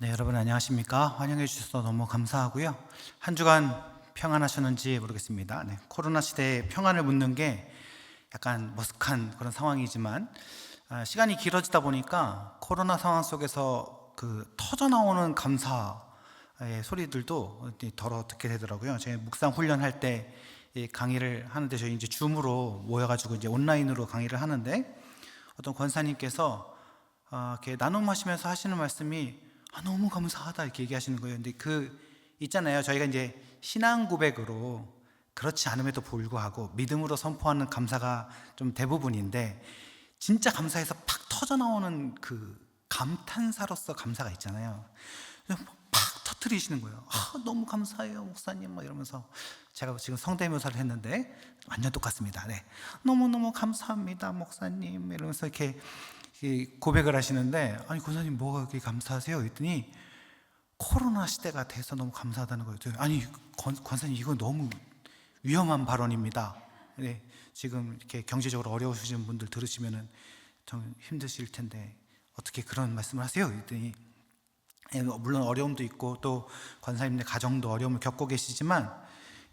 네, 여러분 안녕하십니까? 환영해 주셔서 너무 감사하고요. 한 주간 평안하셨는지 모르겠습니다. 네, 코로나 시대에 평안을 묻는 게 약간 머쓱한 그런 상황이지만 시간이 길어지다 보니까 코로나 상황 속에서 그 터져 나오는 감사의 소리들도 덜어 듣게 되더라고요. 제가 묵상 훈련할 때 강의를 하는데 저희 이제 줌으로 모여가지고 이제 온라인으로 강의를 하는데 어떤 권사님께서 이렇게 나눔하시면서 하시는 말씀이 너무 감사하다 이렇게 얘기하시는 거예요. 근데 있잖아요. 저희가 이제 신앙 고백으로 그렇지 않음에도 불구하고 믿음으로 선포하는 감사가 좀 대부분인데 진짜 감사해서 팍 터져 나오는 그 감탄사로서 감사가 있잖아요. 팍 터뜨리시는 거예요. 너무 감사해요, 목사님. 막 이러면서 제가 지금 성대묘사를 했는데 완전 똑같습니다. 네, 너무너무 감사합니다, 목사님. 이러면서 이렇게 고백을 하시는데 아니 권사님 뭐가 그렇게 감사하세요? 했더니 코로나 시대가 돼서 너무 감사하다는 거예요. 아니 권사님 이거 너무 위험한 발언입니다. 네, 지금 이렇게 경제적으로 어려우신 분들 들으시면은 좀 힘드실 텐데 어떻게 그런 말씀을 하세요? 했더니 물론 어려움도 있고 또 권사님네 가정도 어려움을 겪고 계시지만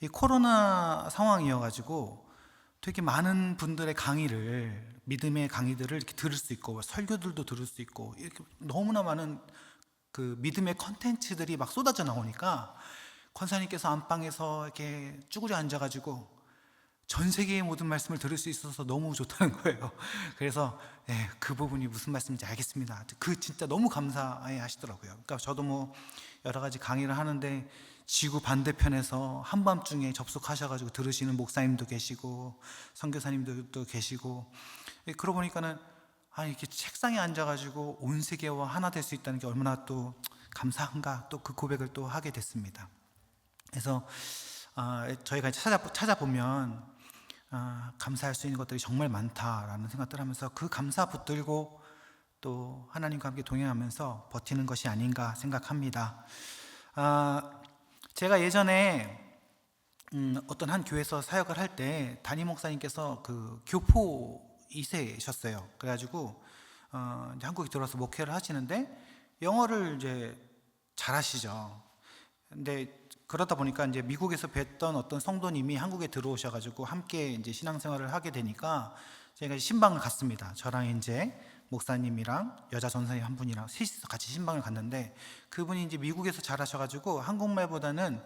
이 코로나 상황이어가지고 되게 많은 분들의 강의를 믿음의 강의들을 이렇게 들을 수 있고 설교들도 들을 수 있고 이렇게 너무나 많은 그 믿음의 컨텐츠들이 막 쏟아져 나오니까 권사님께서 안방에서 이렇게 쭈그려 앉아가지고 전 세계의 모든 말씀을 들을 수 있어서 너무 좋다는 거예요. 그래서 그 부분이 무슨 말씀인지 알겠습니다. 그 진짜 너무 감사해 하시더라고요. 그러니까 저도 뭐 여러 가지 강의를 하는데 지구 반대편에서 한밤중에 접속하셔가지고 들으시는 목사님도 계시고 선교사님들도 계시고 그러고 보니까는 이렇게 책상에 앉아가지고 온 세계와 하나 될 수 있다는 게 얼마나 또 감사한가 또 그 고백을 또 하게 됐습니다. 그래서 저희가 이제 찾아보면 감사할 수 있는 것들이 정말 많다라는 생각들 하면서 그 감사 붙들고 또 하나님과 함께 동행하면서 버티는 것이 아닌가 생각합니다. 제가 예전에 어떤 한 교회에서 사역을 할 때 담임 목사님께서 그 교포 2세셨어요. 그래가지고 이제 한국에 들어와서 목회를 하시는데 영어를 이제 잘하시죠. 근데 그러다 보니까 이제 미국에서 뵀던 어떤 성도님이 한국에 들어오셔가지고 함께 이제 신앙생활을 하게 되니까 제가 신방을 갔습니다. 저랑 이제 목사님이랑 여자 전사님 한 분이랑 셋이서 같이 신방을 갔는데 그분이 이제 미국에서 잘하셔가지고 한국말보다는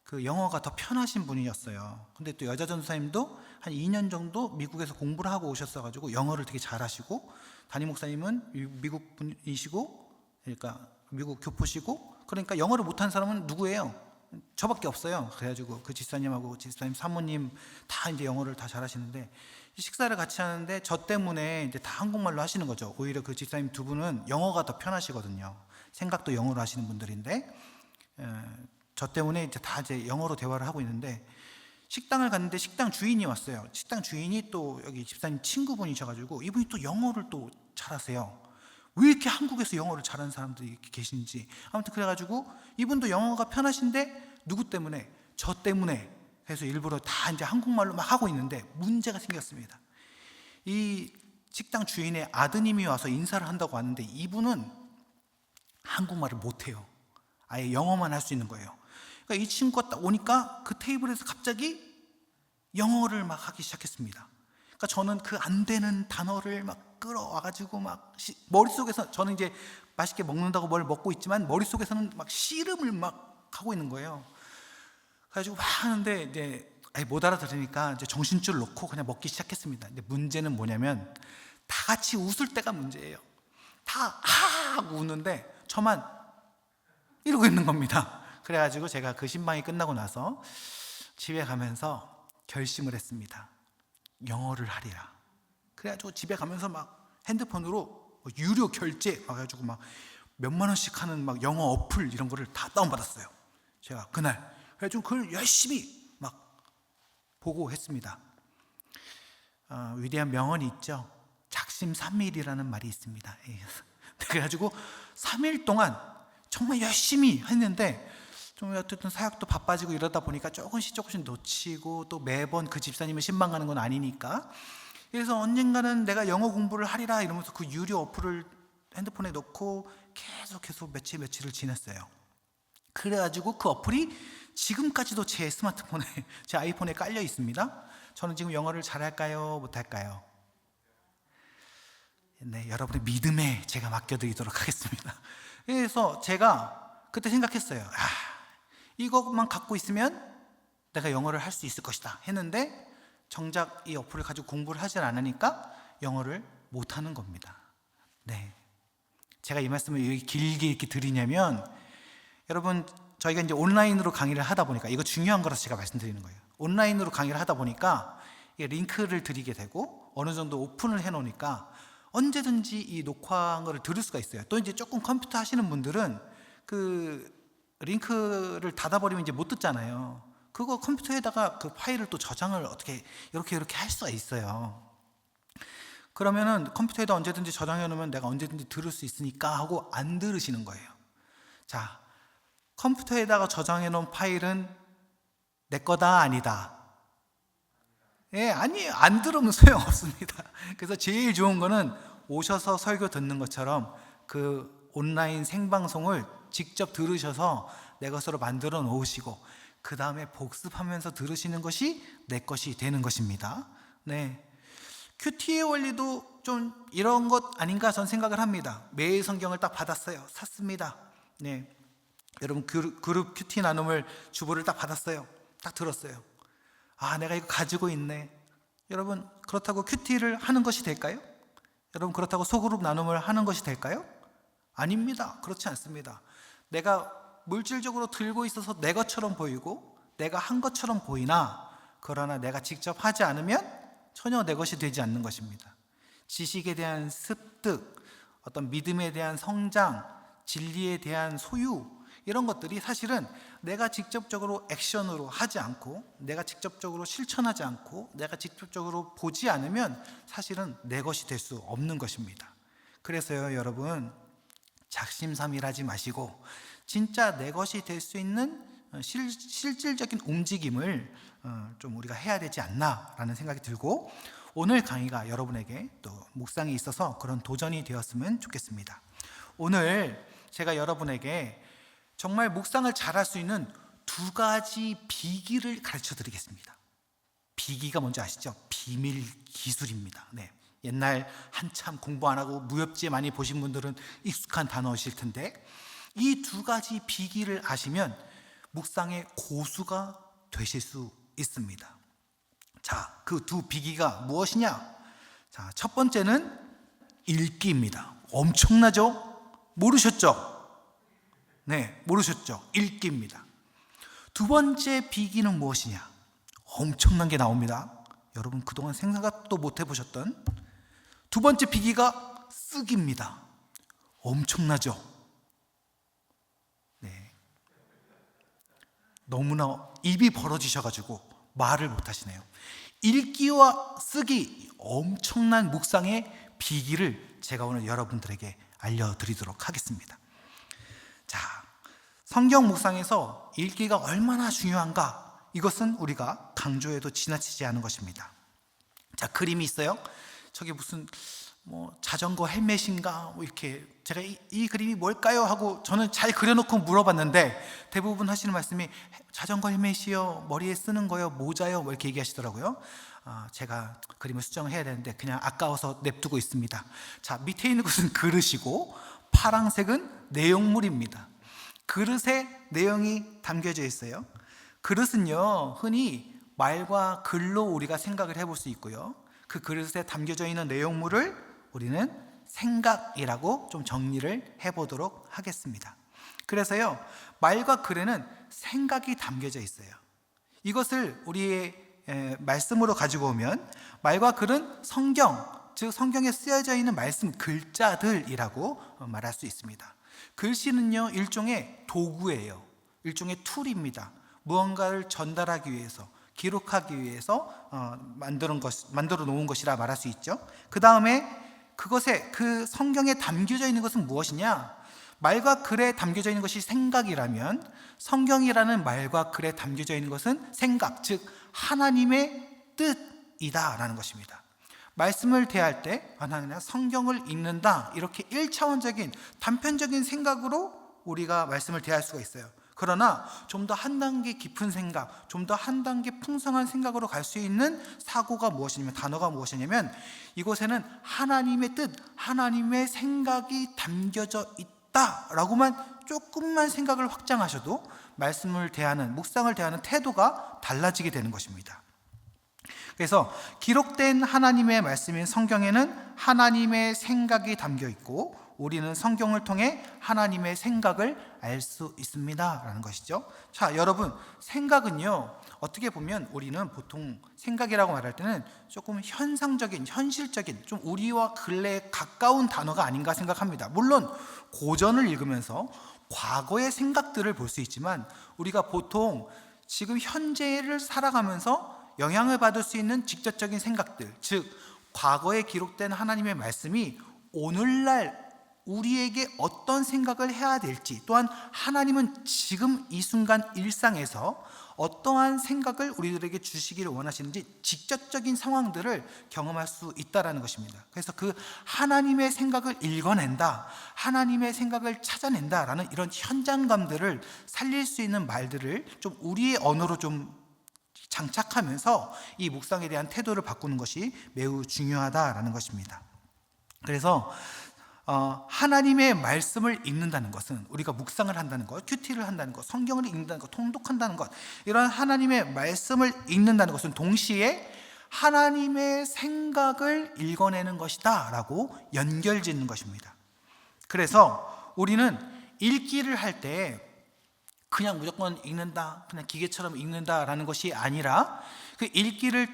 그 영어가 더 편하신 분이었어요. 근데 또 여자 전사님도 한 2년 정도 미국에서 공부를 하고 오셨어가지고 영어를 되게 잘하시고 담임 목사님은 미국 분이시고 그러니까 미국 교포시고 그러니까 영어를 못하는 사람은 누구예요? 저밖에 없어요. 그래가지고 그 집사님하고 집사님 사모님 다 이제 영어를 다 잘하시는데 식사를 같이 하는데 저 때문에 이제 다 한국말로 하시는 거죠. 오히려 그 집사님 두 분은 영어가 더 편하시거든요. 생각도 영어로 하시는 분들인데 저 때문에 이제 다 이제 영어로 대화를 하고 있는데 식당을 갔는데 식당 주인이 왔어요. 식당 주인이 또 여기 집사님 친구분이셔가지고 이분이 또 영어를 또 잘하세요. 왜 이렇게 한국에서 영어를 잘하는 사람들이 이렇게 계신지 아무튼 그래가지고 이분도 영어가 편하신데 누구 때문에? 저 때문에 해서 일부러 다 이제 한국말로 막 하고 있는데 문제가 생겼습니다. 이 식당 주인의 아드님이 와서 인사를 한다고 왔는데 이분은 한국말을 못해요. 아예 영어만 할 수 있는 거예요. 그러니까 이 친구가 딱 오니까 그 테이블에서 갑자기 영어를 막 하기 시작했습니다. 그러니까 저는 그 안 되는 단어를 막 끌어와가지고 막 머릿속에서 저는 이제 맛있게 먹는다고 뭘 먹고 있지만 머릿속에서는 막 씨름을 막 하고 있는 거예요. 그래가지고 막 하는데 이제 못 알아들으니까 이제 정신줄 놓고 그냥 먹기 시작했습니다. 근데 문제는 뭐냐면 다 같이 웃을 때가 문제예요. 다 하고 웃는데 저만 이러고 있는 겁니다. 그래가지고 제가 그 신방이 끝나고 나서 집에 가면서 결심을 했습니다. 영어를 하리라. 그래가지고 집에 가면서 막 핸드폰으로 유료 결제 와가지고 막 몇만 원씩 하는 막 영어 어플 이런 거를 다 다운받았어요. 제가 그날. 그래가지고 그걸 열심히 막 보고 했습니다. 위대한 명언이 있죠. 작심삼일이라는 말이 있습니다. 그래가지고 3일 동안 정말 열심히 했는데 좀 어쨌든 사역도 바빠지고 이러다 보니까 조금씩 놓치고 또 매번 그 집사님을 신방 가는 건 아니니까 그래서 언젠가는 내가 영어 공부를 하리라 이러면서 그 유료 어플을 핸드폰에 넣고 계속 며칠을 지냈어요. 그래가지고 그 어플이 지금까지도 제 스마트폰에, 제 아이폰에 깔려 있습니다. 저는 지금 영어를 잘할까요? 못할까요? 네, 여러분의 믿음에 제가 맡겨드리도록 하겠습니다. 그래서 제가 그때 생각했어요. 이것만 갖고 있으면 내가 영어를 할 수 있을 것이다 했는데, 정작 이 어플을 가지고 공부를 하질 않으니까 영어를 못하는 겁니다. 네, 제가 이 말씀을 왜 길게 이렇게 드리냐면, 여러분, 저희가 이제 온라인으로 강의를 하다 보니까, 이거 중요한 거라서 제가 말씀드리는 거예요. 온라인으로 강의를 하다 보니까 링크를 드리게 되고 어느 정도 오픈을 해놓으니까 언제든지 이 녹화한 거를 들을 수가 있어요. 또 이제 조금 컴퓨터 하시는 분들은 그 링크를 닫아버리면 이제 못 듣잖아요. 그거 컴퓨터에다가 그 파일을 또 저장을 어떻게 이렇게 할 수가 있어요. 그러면은 컴퓨터에다 언제든지 저장해 놓으면 내가 언제든지 들을 수 있으니까 하고 안 들으시는 거예요. 자, 컴퓨터에다가 저장해 놓은 파일은 내 거다 아니다? 예, 아니, 안 들으면 소용없습니다. 그래서 제일 좋은 거는 오셔서 설교 듣는 것처럼 그 온라인 생방송을 직접 들으셔서 내 것으로 만들어 놓으시고 그 다음에 복습하면서 들으시는 것이 내 것이 되는 것입니다. 네, 큐티의 원리도 좀 이런 것 아닌가 전 생각을 합니다. 매일 성경을 딱 받았어요. 샀습니다. 네, 여러분, 그룹 큐티 나눔을 주보를 딱 받았어요. 딱 들었어요. 내가 이거 가지고 있네. 여러분, 그렇다고 큐티를 하는 것이 될까요? 여러분, 그렇다고 소그룹 나눔을 하는 것이 될까요? 아닙니다. 그렇지 않습니다. 내가 물질적으로 들고 있어서 내 것처럼 보이고 내가 한 것처럼 보이나, 그러나 내가 직접 하지 않으면 전혀 내 것이 되지 않는 것입니다. 지식에 대한 습득, 어떤 믿음에 대한 성장, 진리에 대한 소유, 이런 것들이 사실은 내가 직접적으로 액션으로 하지 않고, 내가 직접적으로 실천하지 않고, 내가 직접적으로 보지 않으면 사실은 내 것이 될 수 없는 것입니다. 그래서요, 여러분, 작심삼일하지 마시고 진짜 내 것이 될 수 있는 실질적인 움직임을 좀 우리가 해야 되지 않나라는 생각이 들고, 오늘 강의가 여러분에게 또 묵상에 있어서 그런 도전이 되었으면 좋겠습니다. 오늘 제가 여러분에게 정말 묵상을 잘할 수 있는 두 가지 비기를 가르쳐 드리겠습니다. 비기가 뭔지 아시죠? 비밀 기술입니다. 네, 옛날 한참 공부 안 하고 무협지 많이 보신 분들은 익숙한 단어이실 텐데, 이 두 가지 비기를 아시면 묵상의 고수가 되실 수 있습니다. 자, 그 두 비기가 무엇이냐? 자, 첫 번째는 읽기입니다. 엄청나죠? 모르셨죠? 네, 모르셨죠? 읽기입니다. 두 번째 비기는 무엇이냐? 엄청난 게 나옵니다. 여러분, 그동안 생각도 못 해보셨던 두 번째 비기가 쓰기입니다. 엄청나죠? 네, 너무나 입이 벌어지셔가지고 말을 못 하시네요. 읽기와 쓰기, 엄청난 묵상의 비기를 제가 오늘 여러분들에게 알려드리도록 하겠습니다. 자, 성경 묵상에서 읽기가 얼마나 중요한가, 이것은 우리가 강조해도 지나치지 않은 것입니다. 자, 그림이 있어요. 저게 무슨 자전거 헬멧인가, 이렇게 제가 이 그림이 뭘까요? 하고 저는 잘 그려놓고 물어봤는데 대부분 하시는 말씀이 자전거 헬멧이요, 머리에 쓰는 거요, 모자요, 이렇게 얘기하시더라고요. 제가 그림을 수정을 해야 되는데 그냥 아까워서 냅두고 있습니다. 자, 밑에 있는 것은 그릇이고 파란색은 내용물입니다. 그릇에 내용이 담겨져 있어요. 그릇은요, 흔히 말과 글로 우리가 생각을 해볼 수 있고요, 그 그릇에 담겨져 있는 내용물을 우리는 생각이라고 좀 정리를 해보도록 하겠습니다. 그래서요, 말과 글에는 생각이 담겨져 있어요. 이것을 우리의 말씀으로 가지고 오면 말과 글은 성경, 즉 성경에 쓰여져 있는 말씀 글자들이라고 말할 수 있습니다. 글씨는요, 일종의 도구예요. 일종의 툴입니다. 무언가를 전달하기 위해서, 기록하기 위해서 만들어 놓은 것이라 말할 수 있죠. 그 다음에 그것에, 그 성경에 담겨져 있는 것은 무엇이냐? 말과 글에 담겨져 있는 것이 생각이라면 성경이라는 말과 글에 담겨져 있는 것은 생각, 즉 하나님의 뜻이다라는 것입니다. 말씀을 대할 때 나는 성경을 읽는다, 이렇게 1차원적인 단편적인 생각으로 우리가 말씀을 대할 수가 있어요. 그러나 좀 더 한 단계 깊은 생각, 좀 더 한 단계 풍성한 생각으로 갈 수 있는 사고가 무엇이냐면, 단어가 무엇이냐면, 이곳에는 하나님의 뜻, 하나님의 생각이 담겨져 있다라고만 조금만 생각을 확장하셔도 말씀을 대하는, 묵상을 대하는 태도가 달라지게 되는 것입니다. 그래서 기록된 하나님의 말씀인 성경에는 하나님의 생각이 담겨 있고, 우리는 성경을 통해 하나님의 생각을 알 수 있습니다 라는 것이죠. 자, 여러분, 생각은요, 어떻게 보면 우리는 보통 생각이라고 말할 때는 조금 현상적인, 현실적인, 좀 우리와 근래에 가까운 단어가 아닌가 생각합니다. 물론 고전을 읽으면서 과거의 생각들을 볼 수 있지만, 우리가 보통 지금 현재를 살아가면서 영향을 받을 수 있는 직접적인 생각들, 즉 과거에 기록된 하나님의 말씀이 오늘날 우리에게 어떤 생각을 해야 될지, 또한 하나님은 지금 이 순간 일상에서 어떠한 생각을 우리들에게 주시기를 원하시는지 직접적인 상황들을 경험할 수 있다는 것입니다. 그래서 그 하나님의 생각을 읽어낸다, 하나님의 생각을 찾아낸다라는 이런 현장감들을 살릴 수 있는 말들을 좀 우리의 언어로 좀 장착하면서 이 묵상에 대한 태도를 바꾸는 것이 매우 중요하다라는 것입니다. 그래서 하나님의 말씀을 읽는다는 것은, 우리가 묵상을 한다는 것, 큐티를 한다는 것, 성경을 읽는다는 것, 통독한다는 것, 이런 하나님의 말씀을 읽는다는 것은 동시에 하나님의 생각을 읽어내는 것이다 라고 연결짓는 것입니다. 그래서 우리는 읽기를 할 때 그냥 무조건 읽는다, 그냥 기계처럼 읽는다라는 것이 아니라, 그 읽기를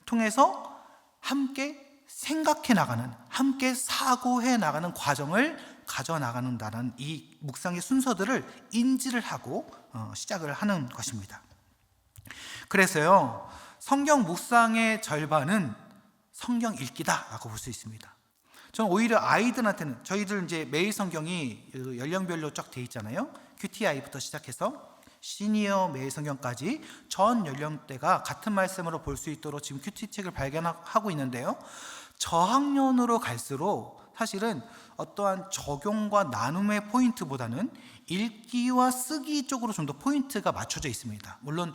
통해서 함께 생각해 나가는, 함께 사고해 나가는 과정을 가져나가는다는 이 묵상의 순서들을 인지를 하고 시작을 하는 것입니다. 그래서요, 성경 묵상의 절반은 성경 읽기다라고 볼 수 있습니다. 저는 오히려 아이들한테는, 저희들 이제 매일 성경이 연령별로 쫙 돼 있잖아요. QTI부터 시작해서 시니어 매일 성경까지 전 연령대가 같은 말씀으로 볼 수 있도록 지금 QT 책을 발견하고 있는데요. 저학년으로 갈수록 사실은 어떠한 적용과 나눔의 포인트보다는 읽기와 쓰기 쪽으로 좀 더 포인트가 맞춰져 있습니다. 물론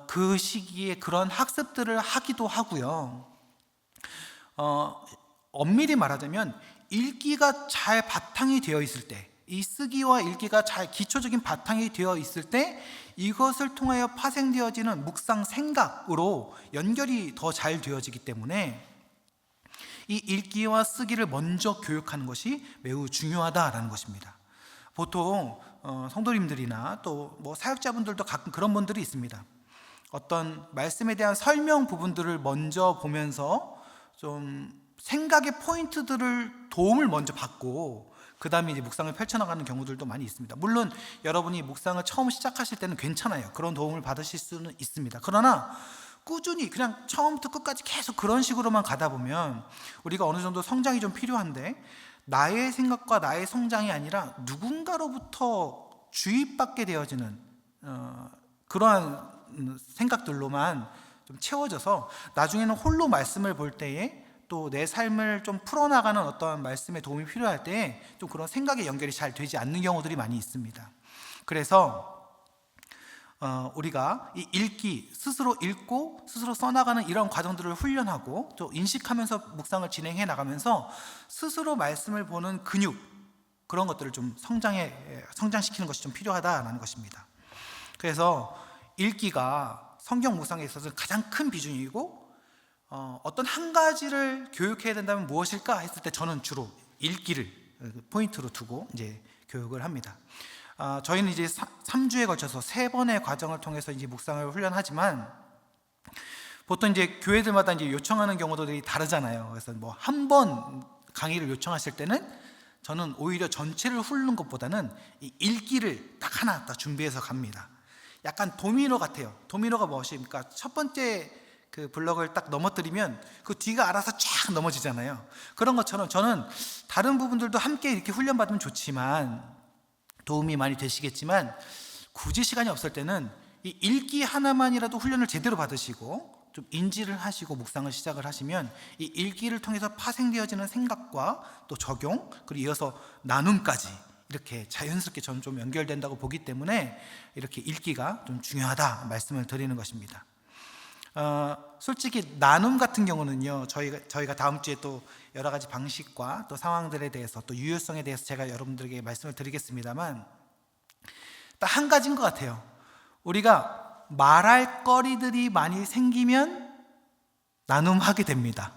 그 시기에 그런 학습들을 하기도 하고요. 엄밀히 말하자면 읽기가 잘 바탕이 되어 있을 때, 이 쓰기와 읽기가 잘 기초적인 바탕이 되어 있을 때 이것을 통하여 파생되어지는 묵상 생각으로 연결이 더 잘 되어지기 때문에 이 읽기와 쓰기를 먼저 교육하는 것이 매우 중요하다라는 것입니다. 보통 성도님들이나 또 뭐 사역자분들도 가끔 그런 분들이 있습니다. 어떤 말씀에 대한 설명 부분들을 먼저 보면서 좀 생각의 포인트들을 도움을 먼저 받고 그 다음에 이제 묵상을 펼쳐나가는 경우들도 많이 있습니다. 물론 여러분이 묵상을 처음 시작하실 때는 괜찮아요. 그런 도움을 받으실 수는 있습니다. 그러나 꾸준히 그냥 처음부터 끝까지 계속 그런 식으로만 가다 보면 우리가 어느 정도 성장이 좀 필요한데, 나의 생각과 나의 성장이 아니라 누군가로부터 주입받게 되어지는 그러한 생각들로만 좀 채워져서 나중에는 홀로 말씀을 볼 때에 또 내 삶을 좀 풀어나가는 어떤 말씀의 도움이 필요할 때 좀 그런 생각의 연결이 잘 되지 않는 경우들이 많이 있습니다. 그래서 우리가 이 읽기, 스스로 읽고 스스로 써나가는 이런 과정들을 훈련하고 또 인식하면서 묵상을 진행해 나가면서 스스로 말씀을 보는 근육, 그런 것들을 좀 성장시키는 것이 좀 필요하다는 것입니다. 그래서 읽기가 성경 묵상에 있어서 가장 큰 비중이고, 어떤 한 가지를 교육해야 된다면 무엇일까 했을 때 저는 주로 읽기를 포인트로 두고 이제 교육을 합니다. 저희는 이제 3주에 걸쳐서 3번의 과정을 통해서 이제 묵상을 훈련하지만, 보통 이제 교회들마다 이제 요청하는 경우들이 다르잖아요. 그래서 뭐 한 번 강의를 요청하실 때는 저는 오히려 전체를 훑는 것보다는 이 읽기를 딱 하나 딱 준비해서 갑니다. 약간 도미노 같아요. 도미노가 무엇입니까? 첫 번째 그 블럭을 딱 넘어뜨리면 그 뒤가 알아서 쫙 넘어지잖아요. 그런 것처럼 저는 다른 부분들도 함께 이렇게 훈련받으면 좋지만, 도움이 많이 되시겠지만, 굳이 시간이 없을 때는 이 읽기 하나만이라도 훈련을 제대로 받으시고 좀 인지를 하시고 묵상을 시작을 하시면 이 읽기를 통해서 파생되어지는 생각과 또 적용, 그리고 이어서 나눔까지 이렇게 자연스럽게 저는 좀 연결된다고 보기 때문에 이렇게 읽기가 좀 중요하다 말씀을 드리는 것입니다. 솔직히 나눔 같은 경우는요, 저희가 다음 주에 또 여러 가지 방식과 또 상황들에 대해서 또 유효성에 대해서 제가 여러분들에게 말씀을 드리겠습니다만, 딱 한 가지인 것 같아요. 우리가 말할 거리들이 많이 생기면 나눔하게 됩니다.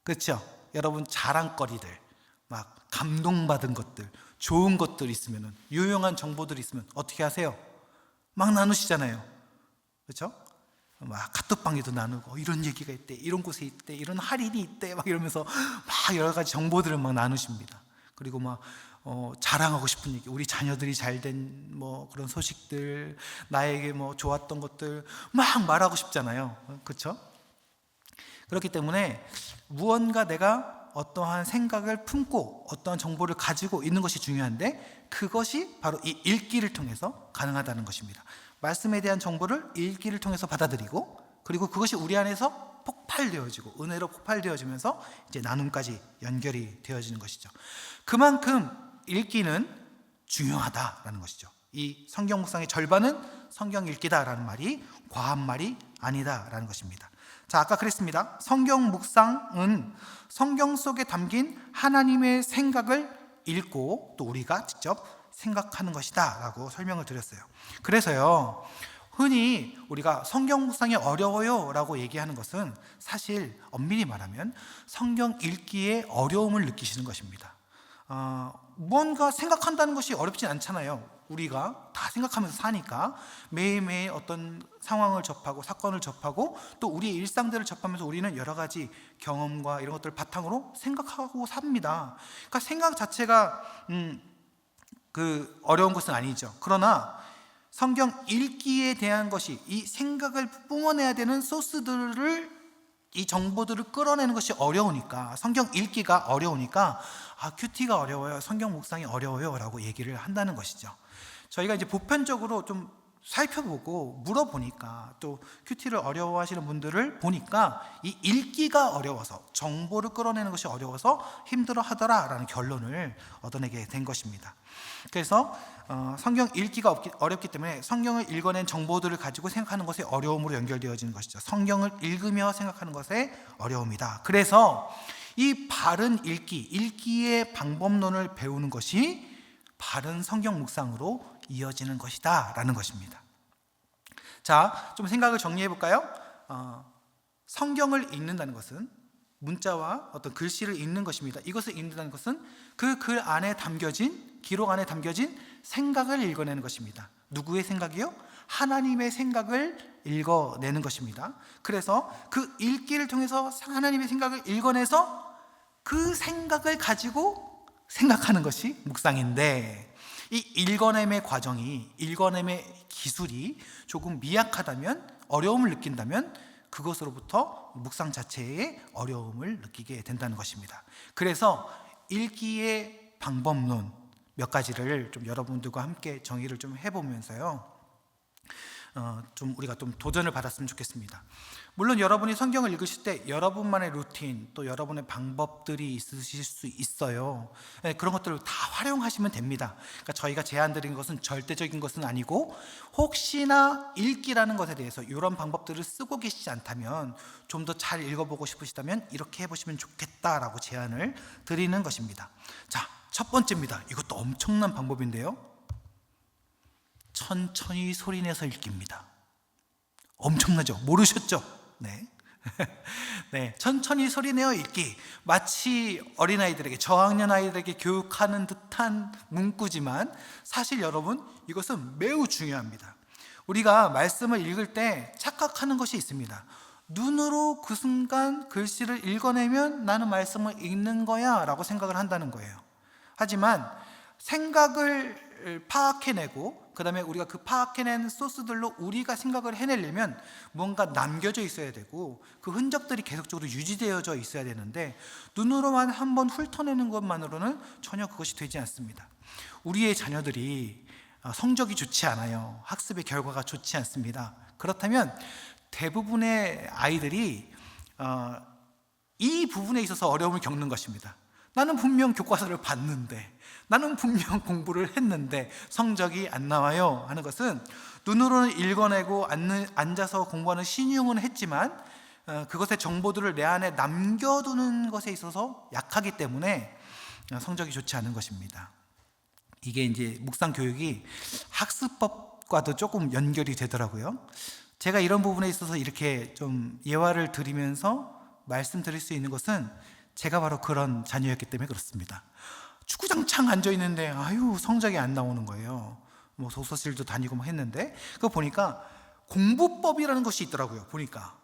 그렇죠? 여러분, 자랑거리들, 막 감동받은 것들, 좋은 것들 있으면, 유용한 정보들이 있으면 어떻게 하세요? 막 나누시잖아요. 그렇죠? 막 카톡방에도 나누고, 이런 얘기가 있대, 이런 곳에 있대, 이런 할인이 있대, 막 이러면서 막 여러 가지 정보들을 막 나누십니다. 그리고 막 자랑하고 싶은 얘기, 우리 자녀들이 잘된 뭐 그런 소식들, 나에게 뭐 좋았던 것들 막 말하고 싶잖아요. 그렇죠? 그렇기 때문에 무언가 내가 어떠한 생각을 품고 어떠한 정보를 가지고 있는 것이 중요한데, 그것이 바로 이 읽기를 통해서 가능하다는 것입니다. 말씀에 대한 정보를 읽기를 통해서 받아들이고, 그리고 그것이 우리 안에서 폭발되어지고 은혜로 폭발되어지면서 이제 나눔까지 연결이 되어지는 것이죠. 그만큼 읽기는 중요하다라는 것이죠. 이 성경 묵상의 절반은 성경 읽기다라는 말이 과한 말이 아니다라는 것입니다. 자, 아까 그랬습니다. 성경 묵상은 성경 속에 담긴 하나님의 생각을 읽고 또 우리가 직접 생각하는 것이다 라고 설명을 드렸어요. 그래서요, 흔히 우리가 성경 묵상이 어려워요 라고 얘기하는 것은 사실 엄밀히 말하면 성경 읽기에 어려움을 느끼시는 것입니다. 무언가 생각한다는 것이 어렵진 않잖아요. 우리가 다 생각하면서 사니까 매일매일 어떤 상황을 접하고 사건을 접하고 또 우리의 일상들을 접하면서 우리는 여러 가지 경험과 이런 것들을 바탕으로 생각하고 삽니다. 그러니까 생각 자체가 어려운 것은 아니죠. 그러나 성경 읽기에 대한 것이, 이 생각을 뿜어내야 되는 소스들을, 이 정보들을 끌어내는 것이 어려우니까, 성경 읽기가 어려우니까 큐티가 어려워요, 성경 묵상이 어려워요 라고 얘기를 한다는 것이죠. 저희가 이제 보편적으로 좀 살펴보고 물어보니까, 또 큐티를 어려워하시는 분들을 보니까 이 읽기가 어려워서, 정보를 끌어내는 것이 어려워서 힘들어 하더라라는 결론을 얻어내게 된 것입니다. 그래서 성경 읽기가 어렵기 때문에 성경을 읽어낸 정보들을 가지고 생각하는 것에 어려움으로 연결되어지는 것이죠. 성경을 읽으며 생각하는 것에 어려움이다. 그래서 이 바른 읽기의 방법론을 배우는 것이 바른 성경 묵상으로 이어지는 것이다 라는 것입니다. 자, 좀 생각을 정리해 볼까요? 성경을 읽는다는 것은 문자와 어떤 글씨를 읽는 것입니다. 이것을 읽는다는 것은 그 글 안에 담겨진, 기록 안에 담겨진 생각을 읽어내는 것입니다. 누구의 생각이요? 하나님의 생각을 읽어내는 것입니다. 그래서 그 읽기를 통해서 하나님의 생각을 읽어내서 그 생각을 가지고 생각하는 것이 묵상인데, 이 읽어냄의 과정이, 읽어냄의 기술이 조금 미약하다면, 어려움을 느낀다면 그것으로부터 묵상 자체에 어려움을 느끼게 된다는 것입니다. 그래서 읽기의 방법론 몇 가지를 좀 여러분들과 함께 정의를 좀 해보면서요, 좀 우리가 좀 도전을 받았으면 좋겠습니다. 물론 여러분이 성경을 읽으실 때 여러분만의 루틴, 또 여러분의 방법들이 있으실 수 있어요. 그런 것들을 다 활용하시면 됩니다. 그러니까 저희가 제안 드린 것은 절대적인 것은 아니고, 혹시나 읽기라는 것에 대해서 이런 방법들을 쓰고 계시지 않다면, 좀 더 잘 읽어보고 싶으시다면 이렇게 해보시면 좋겠다라고 제안을 드리는 것입니다. 자, 첫 번째입니다. 이것도 엄청난 방법인데요, 천천히 소리내서 읽기입니다. 엄청나죠? 모르셨죠? 네. 네, 천천히 소리내어 읽기. 마치 어린아이들에게, 저학년 아이들에게 교육하는 듯한 문구지만 사실 여러분, 이것은 매우 중요합니다. 우리가 말씀을 읽을 때 착각하는 것이 있습니다. 눈으로 그 순간 글씨를 읽어내면 나는 말씀을 읽는 거야 라고 생각을 한다는 거예요. 하지만 생각을 파악해내고, 그 다음에 우리가 그 파악해낸 소스들로 우리가 생각을 해내려면 뭔가 남겨져 있어야 되고, 그 흔적들이 계속적으로 유지되어져 있어야 되는데, 눈으로만 한번 훑어내는 것만으로는 전혀 그것이 되지 않습니다. 우리의 자녀들이 성적이 좋지 않아요. 학습의 결과가 좋지 않습니다. 그렇다면 대부분의 아이들이 이 부분에 있어서 어려움을 겪는 것입니다. 나는 분명 교과서를 봤는데, 나는 분명 공부를 했는데 성적이 안 나와요 하는 것은, 눈으로는 읽어내고 앉아서 공부하는 신용은 했지만 그것의 정보들을 내 안에 남겨두는 것에 있어서 약하기 때문에 성적이 좋지 않은 것입니다. 이게 이제 묵상 교육이 학습법과도 조금 연결이 되더라고요. 제가 이런 부분에 있어서 이렇게 좀 예화를 드리면서 말씀드릴 수 있는 것은, 제가 바로 그런 자녀였기 때문에 그렇습니다. 주구장창 앉아 있는데 아유 성적이 안 나오는 거예요. 뭐 도서실도 다니고 막 했는데, 그거 보니까 공부법이라는 것이 있더라고요. 보니까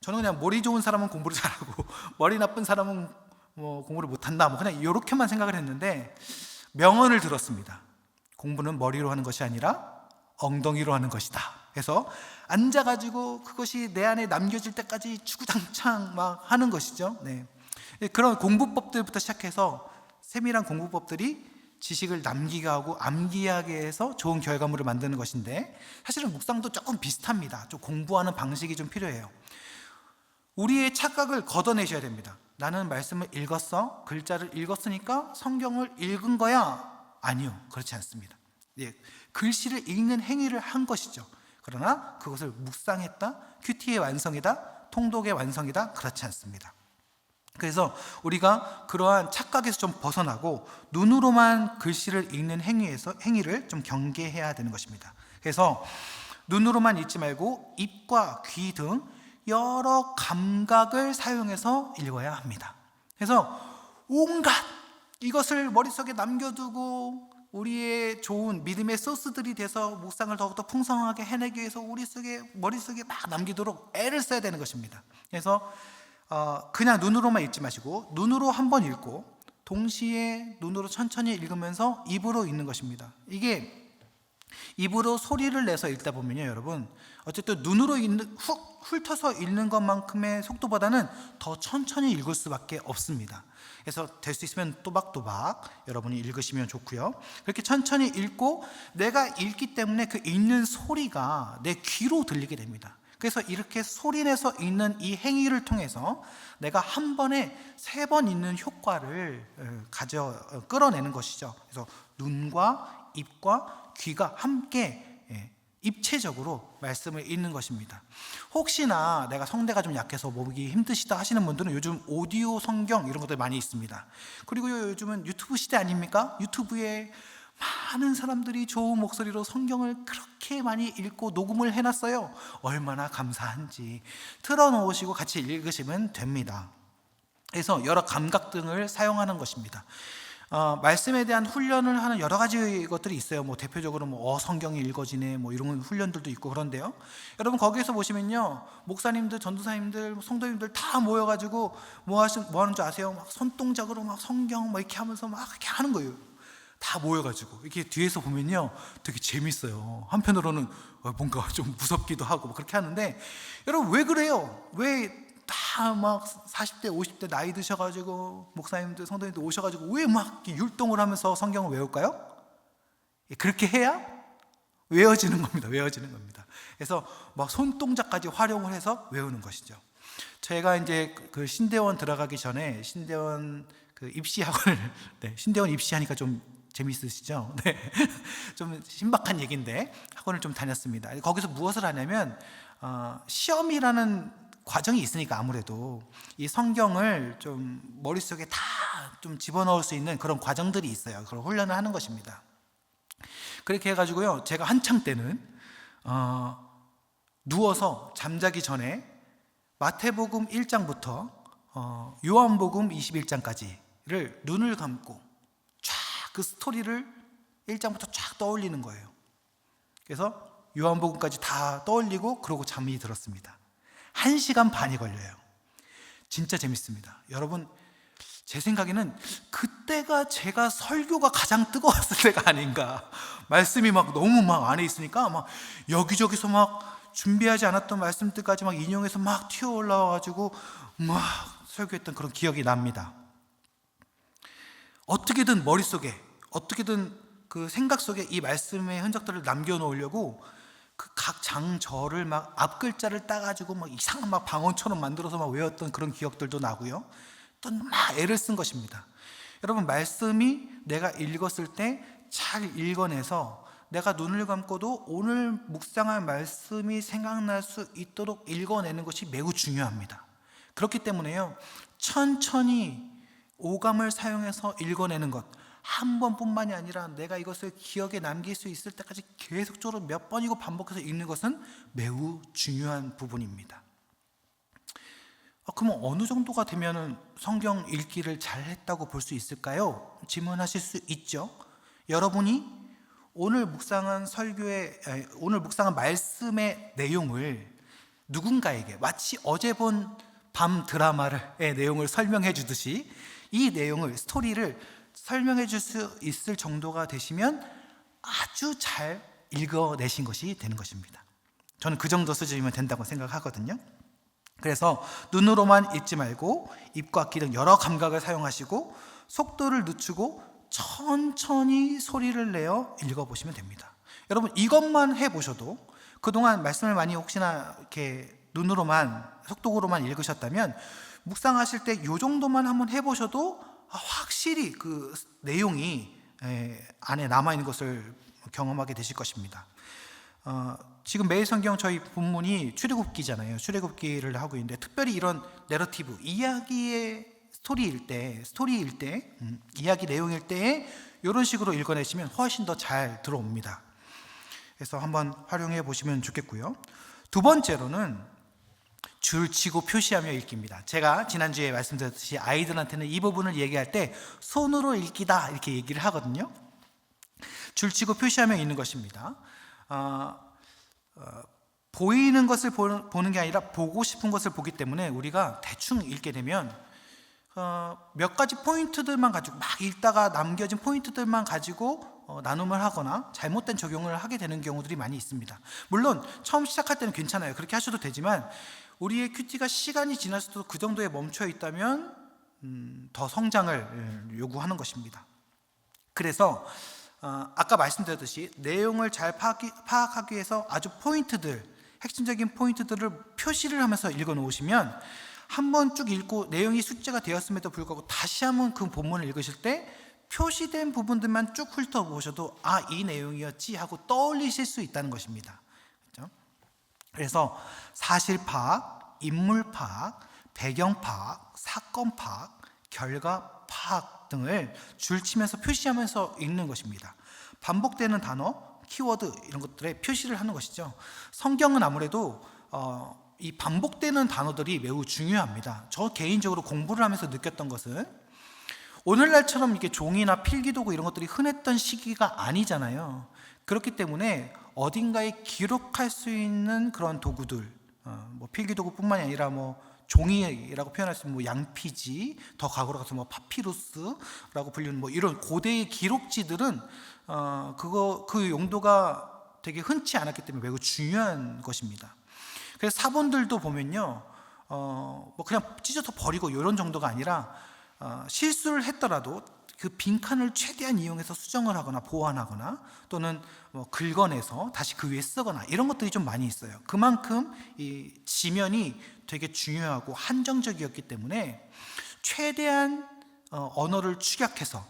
저는 그냥 머리 좋은 사람은 공부를 잘하고 머리 나쁜 사람은 뭐 공부를 못한다, 뭐 그냥 이렇게만 생각을 했는데, 명언을 들었습니다. 공부는 머리로 하는 것이 아니라 엉덩이로 하는 것이다 해서 앉아가지고 그것이 내 안에 남겨질 때까지 주구장창 막 하는 것이죠. 네. 그런 공부법들부터 시작해서 세밀한 공부법들이 지식을 남기게 하고 암기하게 해서 좋은 결과물을 만드는 것인데, 사실은 묵상도 조금 비슷합니다. 좀 공부하는 방식이 좀 필요해요. 우리의 착각을 걷어내셔야 됩니다. 나는 말씀을 읽었어, 글자를 읽었으니까 성경을 읽은 거야. 아니요, 그렇지 않습니다. 예, 글씨를 읽는 행위를 한 것이죠. 그러나 그것을 묵상했다, 큐티의 완성이다, 통독의 완성이다, 그렇지 않습니다. 그래서 우리가 그러한 착각에서 좀 벗어나고 눈으로만 글씨를 읽는 행위를 좀 경계해야 되는 것입니다. 그래서 눈으로만 읽지 말고 입과 귀 등 여러 감각을 사용해서 읽어야 합니다. 그래서 온갖 이것을 머릿속에 남겨두고 우리의 좋은 믿음의 소스들이 돼서 묵상을 더욱더 풍성하게 해내기 위해서 우리 머릿속에 막 남기도록 애를 써야 되는 것입니다. 그래서 그냥 눈으로만 읽지 마시고, 눈으로 한번 읽고 동시에 눈으로 천천히 읽으면서 입으로 읽는 것입니다. 이게 입으로 소리를 내서 읽다 보면요, 여러분, 어쨌든 눈으로 훑어서 읽는 것만큼의 속도보다는 더 천천히 읽을 수밖에 없습니다. 그래서 될 수 있으면 또박또박 여러분이 읽으시면 좋고요. 그렇게 천천히 읽고 내가 읽기 때문에 그 읽는 소리가 내 귀로 들리게 됩니다. 그래서 이렇게 소리내서 읽는 이 행위를 통해서 내가 한 번에 3번 읽는 효과를 끌어내는 것이죠. 그래서 눈과 입과 귀가 함께 입체적으로 말씀을 읽는 것입니다. 혹시나 내가 성대가 좀 약해서 보기 힘드시다 하시는 분들은 요즘 오디오 성경 이런 것들 많이 있습니다. 그리고 요즘은 유튜브 시대 아닙니까? 유튜브에 많은 사람들이 좋은 목소리로 성경을 그렇게 많이 읽고 녹음을 해놨어요. 얼마나 감사한지 틀어놓으시고 같이 읽으시면 됩니다. 그래서 여러 감각 등을 사용하는 것입니다. 말씀에 대한 훈련을 하는 여러 가지 것들이 있어요. 뭐 대표적으로 성경이 읽어지네 뭐 이런 훈련들도 있고 그런데요. 여러분 거기에서 보시면요, 목사님들, 전도사님들, 성도님들 다 모여가지고 뭐 하는 줄 아세요? 막 손동작으로 막 성경 막 이렇게 하면서 막 이렇게 하는 거예요. 다 모여가지고 이렇게 뒤에서 보면요, 되게 재밌어요. 한편으로는 뭔가 좀 무섭기도 하고 막 그렇게 하는데, 여러분 왜 그래요? 왜 다 막 40대 50대 나이 드셔가지고 목사님들 성도님들 오셔가지고 왜 막 율동을 하면서 성경을 외울까요? 그렇게 해야 외워지는 겁니다. 그래서 막 손동작까지 활용을 해서 외우는 것이죠. 제가 이제 그 신대원 들어가기 전에 신대원 그 입시 학원을 신대원 입시하니까 좀 재밌으시죠? 네. 좀 신박한 얘기인데 학원을 좀 다녔습니다. 거기서 무엇을 하냐면 시험이라는 과정이 있으니까 아무래도 이 성경을 좀 머릿속에 다 좀 집어넣을 수 있는 그런 과정들이 있어요. 그런 훈련을 하는 것입니다. 그렇게 해가지고요, 제가 한창 때는 누워서 잠자기 전에 마태복음 1장부터 요한복음 21장까지를 눈을 감고 쫙 그 스토리를 1장부터 쫙 떠올리는 거예요. 그래서 요한복음까지 다 떠올리고 그러고 잠이 들었습니다. 1시간 반이 걸려요. 진짜 재밌습니다. 여러분, 제 생각에는 그때가 제가 설교가 가장 뜨거웠을 때가 아닌가. 말씀이 막 너무 막 안에 있으니까 막 여기저기서 막 준비하지 않았던 말씀들까지 막 인용해서 막 튀어 올라와가지고 막 설교했던 그런 기억이 납니다. 어떻게든 머릿속에, 어떻게든 그 생각 속에 이 말씀의 흔적들을 남겨놓으려고 그 각 장절을 막 앞글자를 따가지고 막 이상한 막 방언처럼 만들어서 막 외웠던 그런 기억들도 나고요. 또 막 애를 쓴 것입니다. 여러분, 말씀이 내가 읽었을 때 잘 읽어내서 내가 눈을 감고도 오늘 묵상할 말씀이 생각날 수 있도록 읽어내는 것이 매우 중요합니다. 그렇기 때문에요, 천천히 오감을 사용해서 읽어내는 것, 한 번뿐만이 아니라 내가 이것을 기억에 남길 수 있을 때까지 계속적으로 몇 번이고 반복해서 읽는 것은 매우 중요한 부분입니다. 그러면 어느 정도가 되면 성경 읽기를 잘했다고 볼 수 있을까요? 질문하실 수 있죠. 여러분이 오늘 묵상한 말씀의 내용을 누군가에게 마치 어제 본 밤 드라마의 내용을 설명해 주듯이 이 내용을, 스토리를 설명해 줄 수 있을 정도가 되시면 아주 잘 읽어내신 것이 되는 것입니다. 저는 그 정도 수준이면 된다고 생각하거든요. 그래서 눈으로만 읽지 말고 입과 귀 등 여러 감각을 사용하시고 속도를 늦추고 천천히 소리를 내어 읽어보시면 됩니다. 여러분, 이것만 해보셔도, 그동안 말씀을 많이 혹시나 이렇게 눈으로만, 속독으로만 읽으셨다면 묵상하실 때 이 정도만 한번 해보셔도 확실히 그 내용이 안에 남아있는 것을 경험하게 되실 것입니다. 지금 매일 성경 저희 본문이 출애굽기잖아요. 출애굽기를 하고 있는데, 특별히 이런 내러티브, 이야기의 스토리일 때, 이야기 내용일 때에 이런 식으로 읽어내시면 훨씬 더 잘 들어옵니다. 그래서 한번 활용해 보시면 좋겠고요. 두 번째로는 줄치고 표시하며 읽기입니다. 제가 지난주에 말씀드렸듯이 아이들한테는 이 부분을 얘기할 때 손으로 읽기다 이렇게 얘기를 하거든요. 줄치고 표시하며 읽는 것입니다. 보이는 것을 보는 게 아니라 보고 싶은 것을 보기 때문에 우리가 대충 읽게 되면 몇 가지 포인트들만 가지고 막 읽다가 남겨진 포인트들만 가지고 나눔을 하거나 잘못된 적용을 하게 되는 경우들이 많이 있습니다. 물론 처음 시작할 때는 괜찮아요. 그렇게 하셔도 되지만 우리의 큐티가 시간이 지날수록 그 정도에 멈춰 있다면 더 성장을 요구하는 것입니다. 그래서 아까 말씀드렸듯이 내용을 잘 파악하기 위해서 아주 포인트들, 핵심적인 포인트들을 표시를 하면서 읽어 놓으시면 한번 쭉 읽고 내용이 숙제가 되었음에도 불구하고 다시 한번 그 본문을 읽으실 때 표시된 부분들만 쭉 훑어보셔도 이 내용이었지 하고 떠올리실 수 있다는 것입니다. 그렇죠? 그래서 사실 파악, 인물 파악, 배경 파악, 사건 파악, 결과 파악 등을 줄치면서 표시하면서 읽는 것입니다. 반복되는 단어, 키워드 이런 것들에 표시를 하는 것이죠. 성경은 아무래도 이 반복되는 단어들이 매우 중요합니다. 저 개인적으로 공부를 하면서 느꼈던 것은 오늘날처럼 이렇게 종이나 필기도구 이런 것들이 흔했던 시기가 아니잖아요. 그렇기 때문에 어딘가에 기록할 수 있는 그런 도구들, 뭐 필기도구뿐만이 아니라 뭐 종이라고 표현할 수 있는 뭐 양피지, 더 과거로 가서 뭐 파피루스라고 불리는 뭐 이런 고대의 기록지들은 그 용도가 되게 흔치 않았기 때문에 매우 중요한 것입니다. 그래서 사본들도 보면요, 뭐 그냥 찢어서 버리고 이런 정도가 아니라 실수를 했더라도 그 빈칸을 최대한 이용해서 수정을 하거나 보완하거나 또는 뭐 긁어내서 다시 그 위에 쓰거나 이런 것들이 좀 많이 있어요. 그만큼 이 지면이 되게 중요하고 한정적이었기 때문에 최대한 언어를 축약해서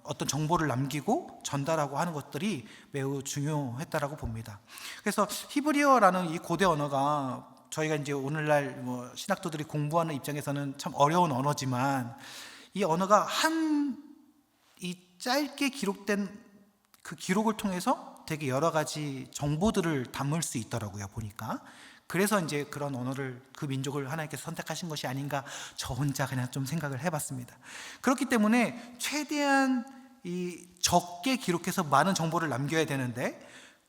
어떤 정보를 남기고 전달하고 하는 것들이 매우 중요했다라고 봅니다. 그래서 히브리어라는 이 고대 언어가 저희가 이제 오늘날 뭐 신학도들이 공부하는 입장에서는 참 어려운 언어지만 이 언어가 이 짧게 기록된 그 기록을 통해서 되게 여러 가지 정보들을 담을 수 있더라고요, 보니까. 그래서 이제 그런 언어를, 그 민족을 하나님께서 선택하신 것이 아닌가 저 혼자 그냥 좀 생각을 해봤습니다. 그렇기 때문에 최대한 이 적게 기록해서 많은 정보를 남겨야 되는데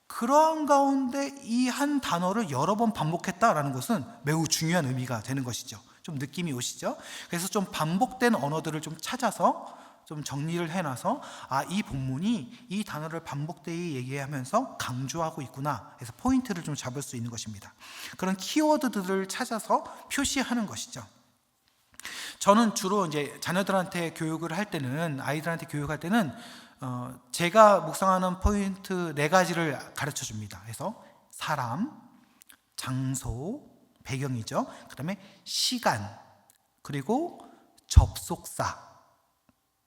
그런 가운데 이 한 단어를 여러 번 반복했다라는 것은 매우 중요한 의미가 되는 것이죠. 좀 느낌이 오시죠? 그래서 좀 반복된 언어들을 좀 찾아서 좀 정리를 해놔서 이 본문이 이 단어를 반복되이 얘기하면서 강조하고 있구나 해서 포인트를 좀 잡을 수 있는 것입니다. 그런 키워드들을 찾아서 표시하는 것이죠. 저는 주로 이제 자녀들한테 교육을 할 때는, 아이들한테 교육할 때는 제가 묵상하는 포인트 4가지를 가르쳐 줍니다. 그래서 사람, 장소, 배경이죠. 그 다음에 시간, 그리고 접속사,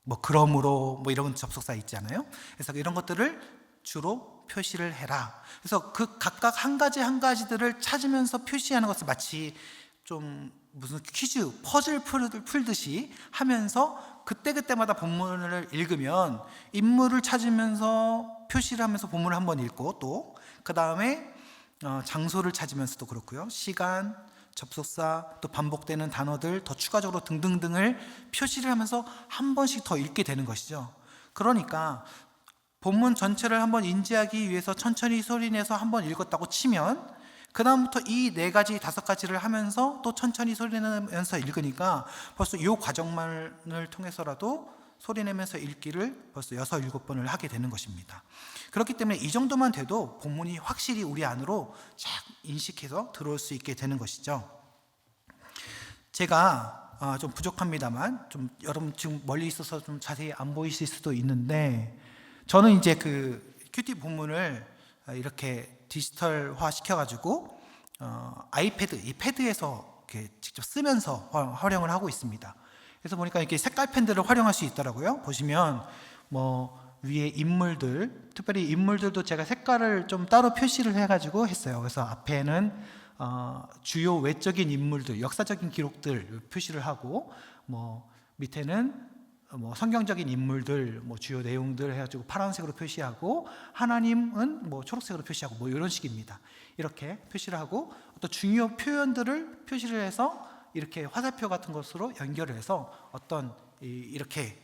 뭐 그러므로 뭐 이런 접속사 있잖아요. 그래서 이런 것들을 주로 표시를 해라. 그래서 그 각각 한 가지 한 가지들을 찾으면서 표시하는 것을 마치 좀 무슨 퀴즈, 퍼즐 풀듯이 하면서 그때그때마다 본문을 읽으면 인물을 찾으면서 표시를 하면서 본문을 한번 읽고, 또 그 다음에 장소를 찾으면서도 그렇고요, 시간, 접속사, 또 반복되는 단어들, 더 추가적으로 등등등을 표시를 하면서 한 번씩 더 읽게 되는 것이죠. 그러니까 본문 전체를 한번 인지하기 위해서 천천히 소리내서 한번 읽었다고 치면 그 다음부터 이 4가지, 5가지를 하면서 또 천천히 소리내면서 읽으니까 벌써 이 과정만을 통해서라도 소리내면서 읽기를 벌써 6, 7번을 하게 되는 것입니다. 그렇기 때문에 이 정도만 돼도 본문이 확실히 우리 안으로 쫙 인식해서 들어올 수 있게 되는 것이죠. 제가 좀 부족합니다만, 좀 여러분 지금 멀리 있어서 좀 자세히 안 보이실 수도 있는데, 저는 이제 그 큐티 본문을 이렇게 디지털화 시켜가지고 아이패드, 이 패드에서 이렇게 직접 쓰면서 활용을 하고 있습니다. 그래서 보니까 이렇게 색깔 펜들을 활용할 수 있더라고요. 보시면 뭐 위에 인물들, 특별히 인물들도 제가 색깔을 좀 따로 표시를 해가지고 했어요. 그래서 앞에는 주요 외적인 인물들, 역사적인 기록들 표시를 하고, 뭐 밑에는 뭐 성경적인 인물들, 뭐 주요 내용들 해가지고 파란색으로 표시하고, 하나님은 뭐 초록색으로 표시하고, 뭐 이런 식입니다. 이렇게 표시를 하고, 또 중요 표현들을 표시를 해서 이렇게 화살표 같은 것으로 연결을 해서 어떤 이렇게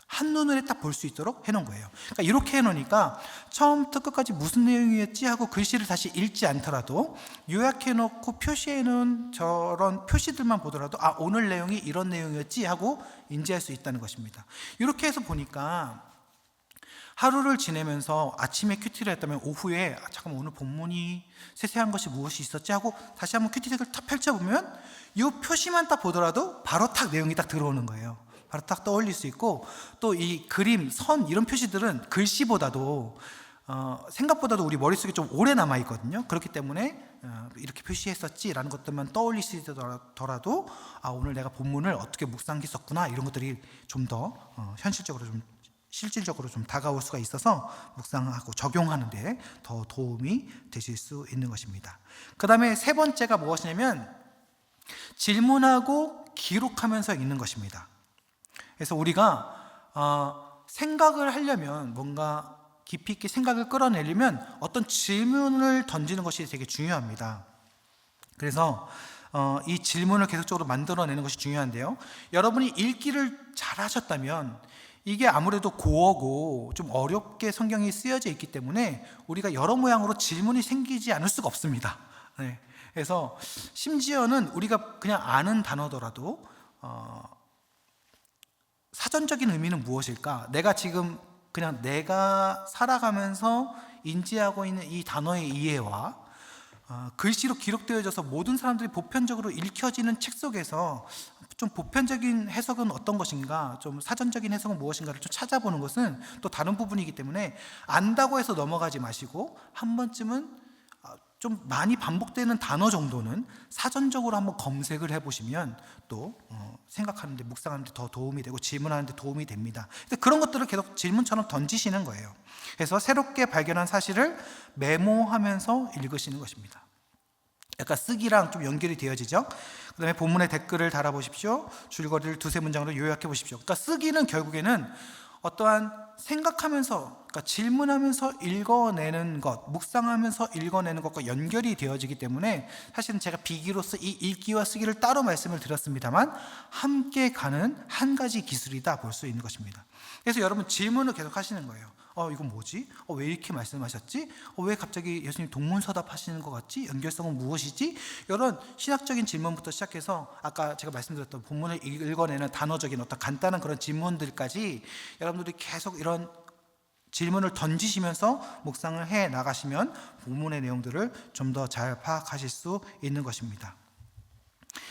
한눈에 딱 볼 수 있도록 해놓은 거예요. 그러니까 이렇게 해놓으니까 처음부터 끝까지 무슨 내용이었지 하고 글씨를 다시 읽지 않더라도 요약해놓고 표시해놓은 저런 표시들만 보더라도 오늘 내용이 이런 내용이었지 하고 인지할 수 있다는 것입니다. 이렇게 해서 보니까 하루를 지내면서 아침에 큐티를 했다면 오후에 잠깐만 오늘 본문이 세세한 것이 무엇이 있었지 하고 다시 한번 큐티책을 탁 펼쳐보면 이 표시만 딱 보더라도 바로 탁 내용이 딱 들어오는 거예요. 바로 딱 떠올릴 수 있고, 또 이 그림, 선 이런 표시들은 글씨보다도 생각보다도 우리 머릿속에 좀 오래 남아있거든요. 그렇기 때문에 이렇게 표시했었지라는 것들만 떠올릴 수 있더라도 오늘 내가 본문을 어떻게 묵상했었구나, 이런 것들이 좀 더 현실적으로 좀 실질적으로 좀 다가올 수가 있어서 묵상하고 적용하는 데 더 도움이 되실 수 있는 것입니다. 그 다음에 3번째가 무엇이냐면 질문하고 기록하면서 읽는 것입니다. 그래서 우리가 생각을 하려면, 뭔가 깊이 있게 생각을 끌어내려면 어떤 질문을 던지는 것이 되게 중요합니다. 그래서 이 질문을 계속적으로 만들어내는 것이 중요한데요, 여러분이 읽기를 잘하셨다면 이게 아무래도 고어고 좀 어렵게 성경이 쓰여져 있기 때문에 우리가 여러 모양으로 질문이 생기지 않을 수가 없습니다. 네. 그래서 심지어는 우리가 그냥 아는 단어더라도 사전적인 의미는 무엇일까? 내가 지금 그냥 내가 살아가면서 인지하고 있는 이 단어의 이해와 글씨로 기록되어져서 모든 사람들이 보편적으로 읽혀지는 책 속에서 좀 보편적인 해석은 어떤 것인가, 좀 사전적인 해석은 무엇인가를 좀 찾아보는 것은 또 다른 부분이기 때문에 안다고 해서 넘어가지 마시고 한 번쯤은 좀 많이 반복되는 단어 정도는 사전적으로 한번 검색을 해보시면 또 생각하는데, 묵상하는데 더 도움이 되고 질문하는데 도움이 됩니다. 그런 것들을 계속 질문처럼 던지시는 거예요. 그래서 새롭게 발견한 사실을 메모하면서 읽으시는 것입니다. 약간 쓰기랑 좀 연결이 되어지죠. 그 다음에 본문에 댓글을 달아보십시오. 줄거리를 2-3문장으로 요약해 보십시오. 그러니까 쓰기는 결국에는 어떠한 생각하면서, 그러니까 질문하면서 읽어내는 것, 묵상하면서 읽어내는 것과 연결이 되어지기 때문에 사실은 제가 비기로서 이 읽기와 쓰기를 따로 말씀을 드렸습니다만 함께 가는 한 가지 기술이다 볼 수 있는 것입니다. 그래서 여러분 질문을 계속 하시는 거예요. 이건 뭐지? 왜 이렇게 말씀하셨지? 왜 갑자기 예수님 동문서답 하시는 것 같지? 연결성은 무엇이지? 이런 신학적인 질문부터 시작해서 아까 제가 말씀드렸던 본문을 읽어내는 단어적인 어떤 간단한 그런 질문들까지 여러분들이 계속 이런 질문을 던지시면서 묵상을 해 나가시면 본문의 내용들을 좀 더 잘 파악하실 수 있는 것입니다.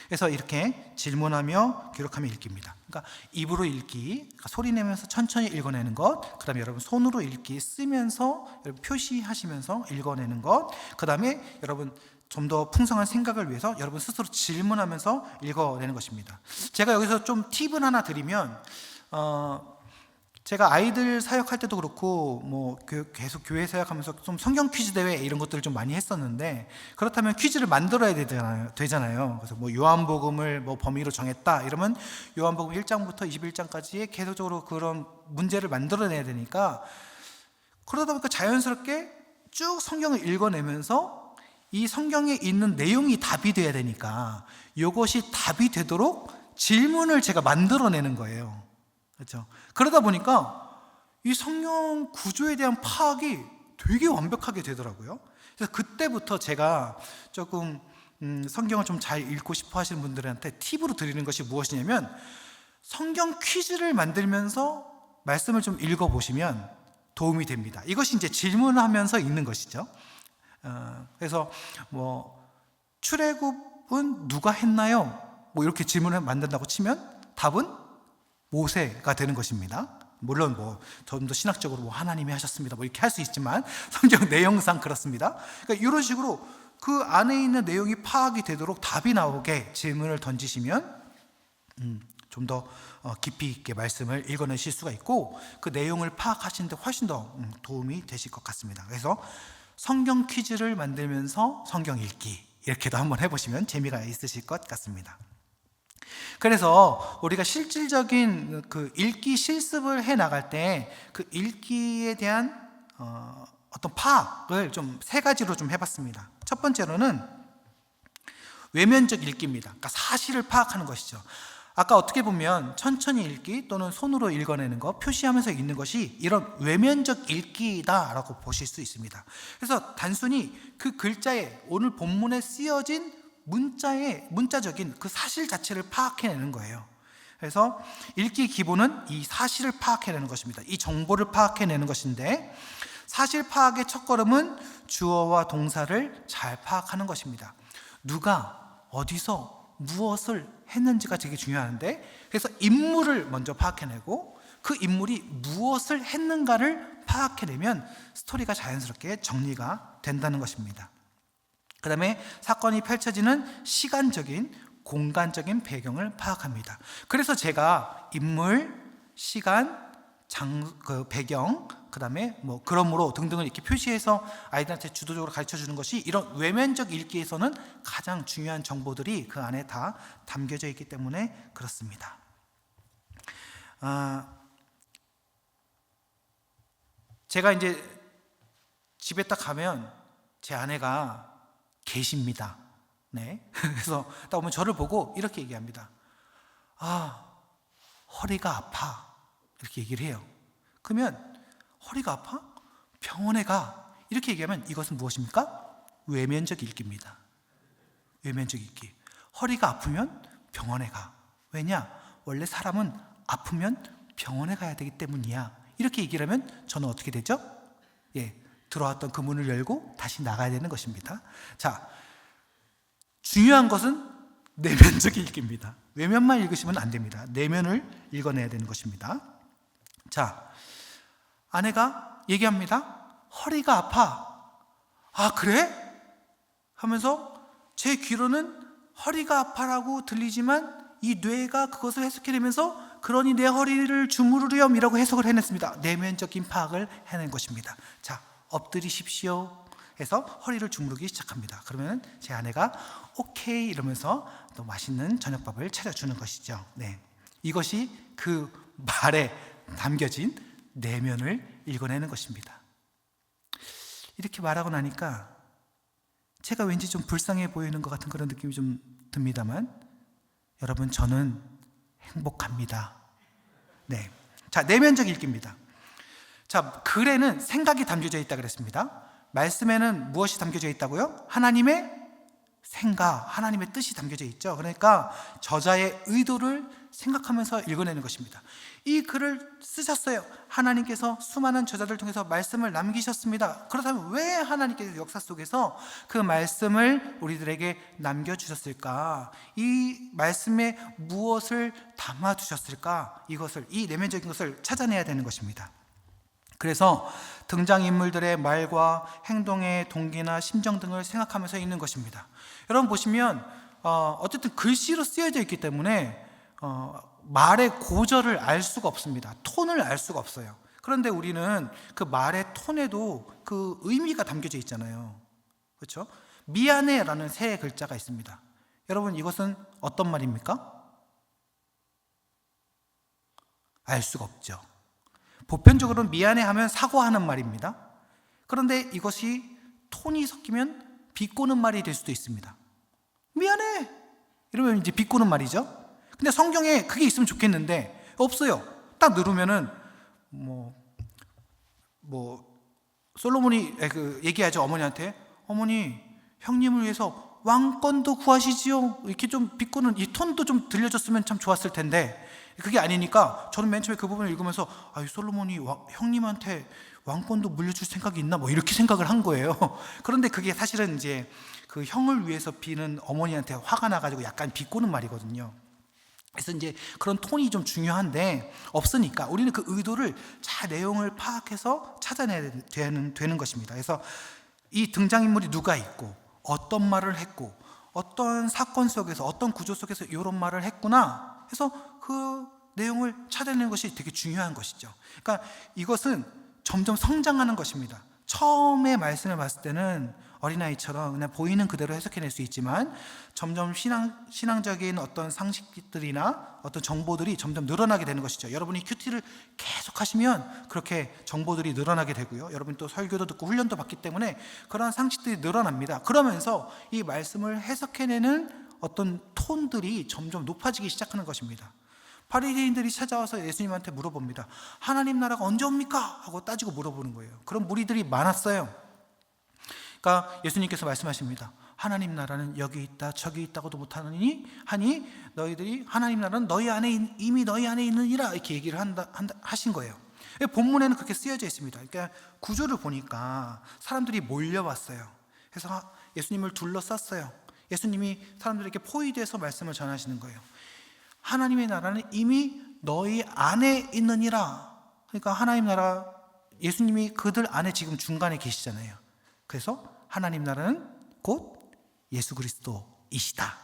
그래서 이렇게 질문하며 기록하며 읽기입니다. 그러니까 입으로 읽기, 그러니까 소리 내면서 천천히 읽어내는 것, 그 다음에 여러분 손으로 읽기 쓰면서 여러분 표시하시면서 읽어내는 것, 그 다음에 여러분 좀 더 풍성한 생각을 위해서 여러분 스스로 질문하면서 읽어내는 것입니다. 제가 여기서 좀 팁을 하나 드리면, 제가 아이들 사역할 때도 그렇고 뭐 계속 교회 사역하면서 좀 성경 퀴즈 대회 이런 것들을 좀 많이 했었는데, 그렇다면 퀴즈를 만들어야 되잖아요. 그래서 뭐 요한복음을 뭐 범위로 정했다 이러면 요한복음 1장부터 21장까지의 계속적으로 그런 문제를 만들어내야 되니까, 그러다 보니까 자연스럽게 쭉 성경을 읽어내면서 이 성경에 있는 내용이 답이 돼야 되니까 이것이 답이 되도록 질문을 제가 만들어내는 거예요. 그렇죠? 그러다 보니까 이 성경 구조에 대한 파악이 되게 완벽하게 되더라고요. 그래서 그때부터 제가 조금 성경을 좀 잘 읽고 싶어 하시는 분들한테 팁으로 드리는 것이 무엇이냐면, 성경 퀴즈를 만들면서 말씀을 좀 읽어보시면 도움이 됩니다. 이것이 이제 질문하면서 읽는 것이죠. 그래서 뭐 출애굽은 누가 했나요? 뭐 이렇게 질문을 만든다고 치면 답은 모세가 되는 것입니다. 물론 뭐 좀 더 신학적으로 뭐 하나님이 하셨습니다 뭐 이렇게 할 수 있지만 성경 내용상 그렇습니다. 그러니까 이런 식으로 그 안에 있는 내용이 파악이 되도록 답이 나오게 질문을 던지시면 좀 더 깊이 있게 말씀을 읽어내실 수가 있고, 그 내용을 파악하시는 데 훨씬 더 도움이 되실 것 같습니다. 그래서 성경 퀴즈를 만들면서 성경 읽기, 이렇게도 한번 해보시면 재미가 있으실 것 같습니다. 그래서 우리가 실질적인 그 읽기 실습을 해 나갈 때 그 읽기에 대한 어떤 파악을 좀 세 가지로 좀 해봤습니다. 첫 번째로는 외면적 읽기입니다. 그러니까 사실을 파악하는 것이죠. 아까 어떻게 보면 천천히 읽기 또는 손으로 읽어내는 것, 표시하면서 읽는 것이 이런 외면적 읽기다라고 보실 수 있습니다. 그래서 단순히 그 글자에, 오늘 본문에 쓰여진 문자적인 그 사실 자체를 파악해내는 거예요. 그래서 읽기 기본은 이 사실을 파악해내는 것입니다. 이 정보를 파악해내는 것인데, 사실 파악의 첫걸음은 주어와 동사를 잘 파악하는 것입니다. 누가 어디서 무엇을 했는지가 되게 중요한데, 그래서 인물을 먼저 파악해내고 그 인물이 무엇을 했는가를 파악해내면 스토리가 자연스럽게 정리가 된다는 것입니다. 그 다음에 사건이 펼쳐지는 시간적인, 공간적인 배경을 파악합니다. 그래서 제가 인물, 시간, 배경, 그 다음에 뭐 그러므로 등등을 이렇게 표시해서 아이들한테 주도적으로 가르쳐 주는 것이, 이런 외면적 읽기에서는 가장 중요한 정보들이 그 안에 다 담겨져 있기 때문에 그렇습니다. 제가 이제 집에 딱 가면 제 아내가 계십니다. 네. 그래서 딱 오면 저를 보고 이렇게 얘기합니다. 허리가 아파. 이렇게 얘기를 해요. 그러면 허리가 아파? 병원에 가. 이렇게 얘기하면 이것은 무엇입니까? 외면적 읽기입니다. 외면적 읽기. 허리가 아프면 병원에 가. 왜냐? 원래 사람은 아프면 병원에 가야 되기 때문이야. 이렇게 얘기를 하면 저는 어떻게 되죠? 들어왔던 그 문을 열고 다시 나가야 되는 것입니다. 자, 중요한 것은 내면적 읽기입니다. 외면만 읽으시면 안 됩니다. 내면을 읽어내야 되는 것입니다. 자, 아내가 얘기합니다. 허리가 아파. 그래? 하면서 제 귀로는 허리가 아파라고 들리지만 이 뇌가 그것을 해석해내면서 그러니 내 허리를 주무르렴이라고 해석을 해냈습니다. 내면적인 파악을 해낸 것입니다. 자, 엎드리십시오 해서 허리를 주무르기 시작합니다. 그러면 제 아내가 오케이 이러면서 또 맛있는 저녁밥을 차려주는 것이죠. 네, 이것이 그 말에 담겨진 내면을 읽어내는 것입니다. 이렇게 말하고 나니까 제가 왠지 좀 불쌍해 보이는 것 같은 그런 느낌이 좀 듭니다만, 여러분, 저는 행복합니다. 네, 자, 내면적 읽기입니다. 자, 글에는 생각이 담겨져 있다고 그랬습니다. 말씀에는 무엇이 담겨져 있다고요? 하나님의 생각, 하나님의 뜻이 담겨져 있죠. 그러니까 저자의 의도를 생각하면서 읽어내는 것입니다. 이 글을 쓰셨어요. 하나님께서 수많은 저자들 통해서 말씀을 남기셨습니다. 그렇다면 왜 하나님께서 역사 속에서 그 말씀을 우리들에게 남겨주셨을까? 이 말씀에 무엇을 담아두셨을까? 이 내면적인 것을 찾아내야 되는 것입니다. 그래서 등장인물들의 말과 행동의 동기나 심정 등을 생각하면서 읽는 것입니다. 여러분 보시면 어쨌든 글씨로 쓰여져 있기 때문에 말의 고절을 알 수가 없습니다. 톤을 알 수가 없어요. 그런데 우리는 그 말의 톤에도 그 의미가 담겨져 있잖아요. 그렇죠? 미안해라는 세 글자가 있습니다. 여러분 이것은 어떤 말입니까? 알 수가 없죠. 보편적으로는 미안해하면 사과하는 말입니다. 그런데 이것이 톤이 섞이면 비꼬는 말이 될 수도 있습니다. 미안해! 이러면 이제 비꼬는 말이죠. 근데 성경에 그게 있으면 좋겠는데 없어요. 딱 누르면은 솔로몬이 얘기하죠. 어머니한테, 어머니 형님을 위해서 왕권도 구하시지요. 이렇게 좀 비꼬는 이 톤도 좀 들려줬으면 참 좋았을 텐데 그게 아니니까 저는 맨 처음에 그 부분을 읽으면서 솔로몬이 형님한테 왕권도 물려줄 생각이 있나 이렇게 생각을 한 거예요. 그런데 그게 사실은 이제 그 형을 위해서 비는 어머니한테 화가 나가지고 약간 비꼬는 말이거든요. 그래서 이제 그런 톤이 좀 중요한데 없으니까 우리는 그 의도를 잘 내용을 파악해서 찾아내야 되는 것입니다. 그래서 이 등장인물이 누가 있고 어떤 말을 했고 어떤 사건 속에서 어떤 구조 속에서 이런 말을 했구나 해서 그 내용을 찾아내는 것이 되게 중요한 것이죠. 그러니까 이것은 점점 성장하는 것입니다. 처음에 말씀을 봤을 때는 어린아이처럼 그냥 보이는 그대로 해석해낼 수 있지만 점점 신앙적인 어떤 상식들이나 어떤 정보들이 점점 늘어나게 되는 것이죠. 여러분이 큐티를 계속 하시면 그렇게 정보들이 늘어나게 되고요. 여러분이 또 설교도 듣고 훈련도 받기 때문에 그런 상식들이 늘어납니다. 그러면서 이 말씀을 해석해내는 어떤 톤들이 점점 높아지기 시작하는 것입니다. 바리새인들이 찾아와서 예수님한테 물어봅니다. 하나님 나라가 언제 옵니까? 하고 따지고 물어보는 거예요. 그런 무리들이 많았어요. 그러니까 예수님께서 말씀하십니다. 하나님 나라는 여기 있다 저기 있다고도 못하느니 하니 너희들이 하나님 나라는 이미 너희 안에 있느니라 이렇게 얘기를 하신 거예요. 본문에는 그렇게 쓰여져 있습니다. 그러니까 구조를 보니까 사람들이 몰려왔어요. 그래서 예수님을 둘러쌌어요. 예수님이 사람들에게 포위돼서 말씀을 전하시는 거예요. 하나님의 나라는 이미 너희 안에 있느니라. 그러니까 하나님 나라, 예수님이 그들 안에 지금 중간에 계시잖아요. 그래서 하나님 나라는 곧 예수 그리스도이시다.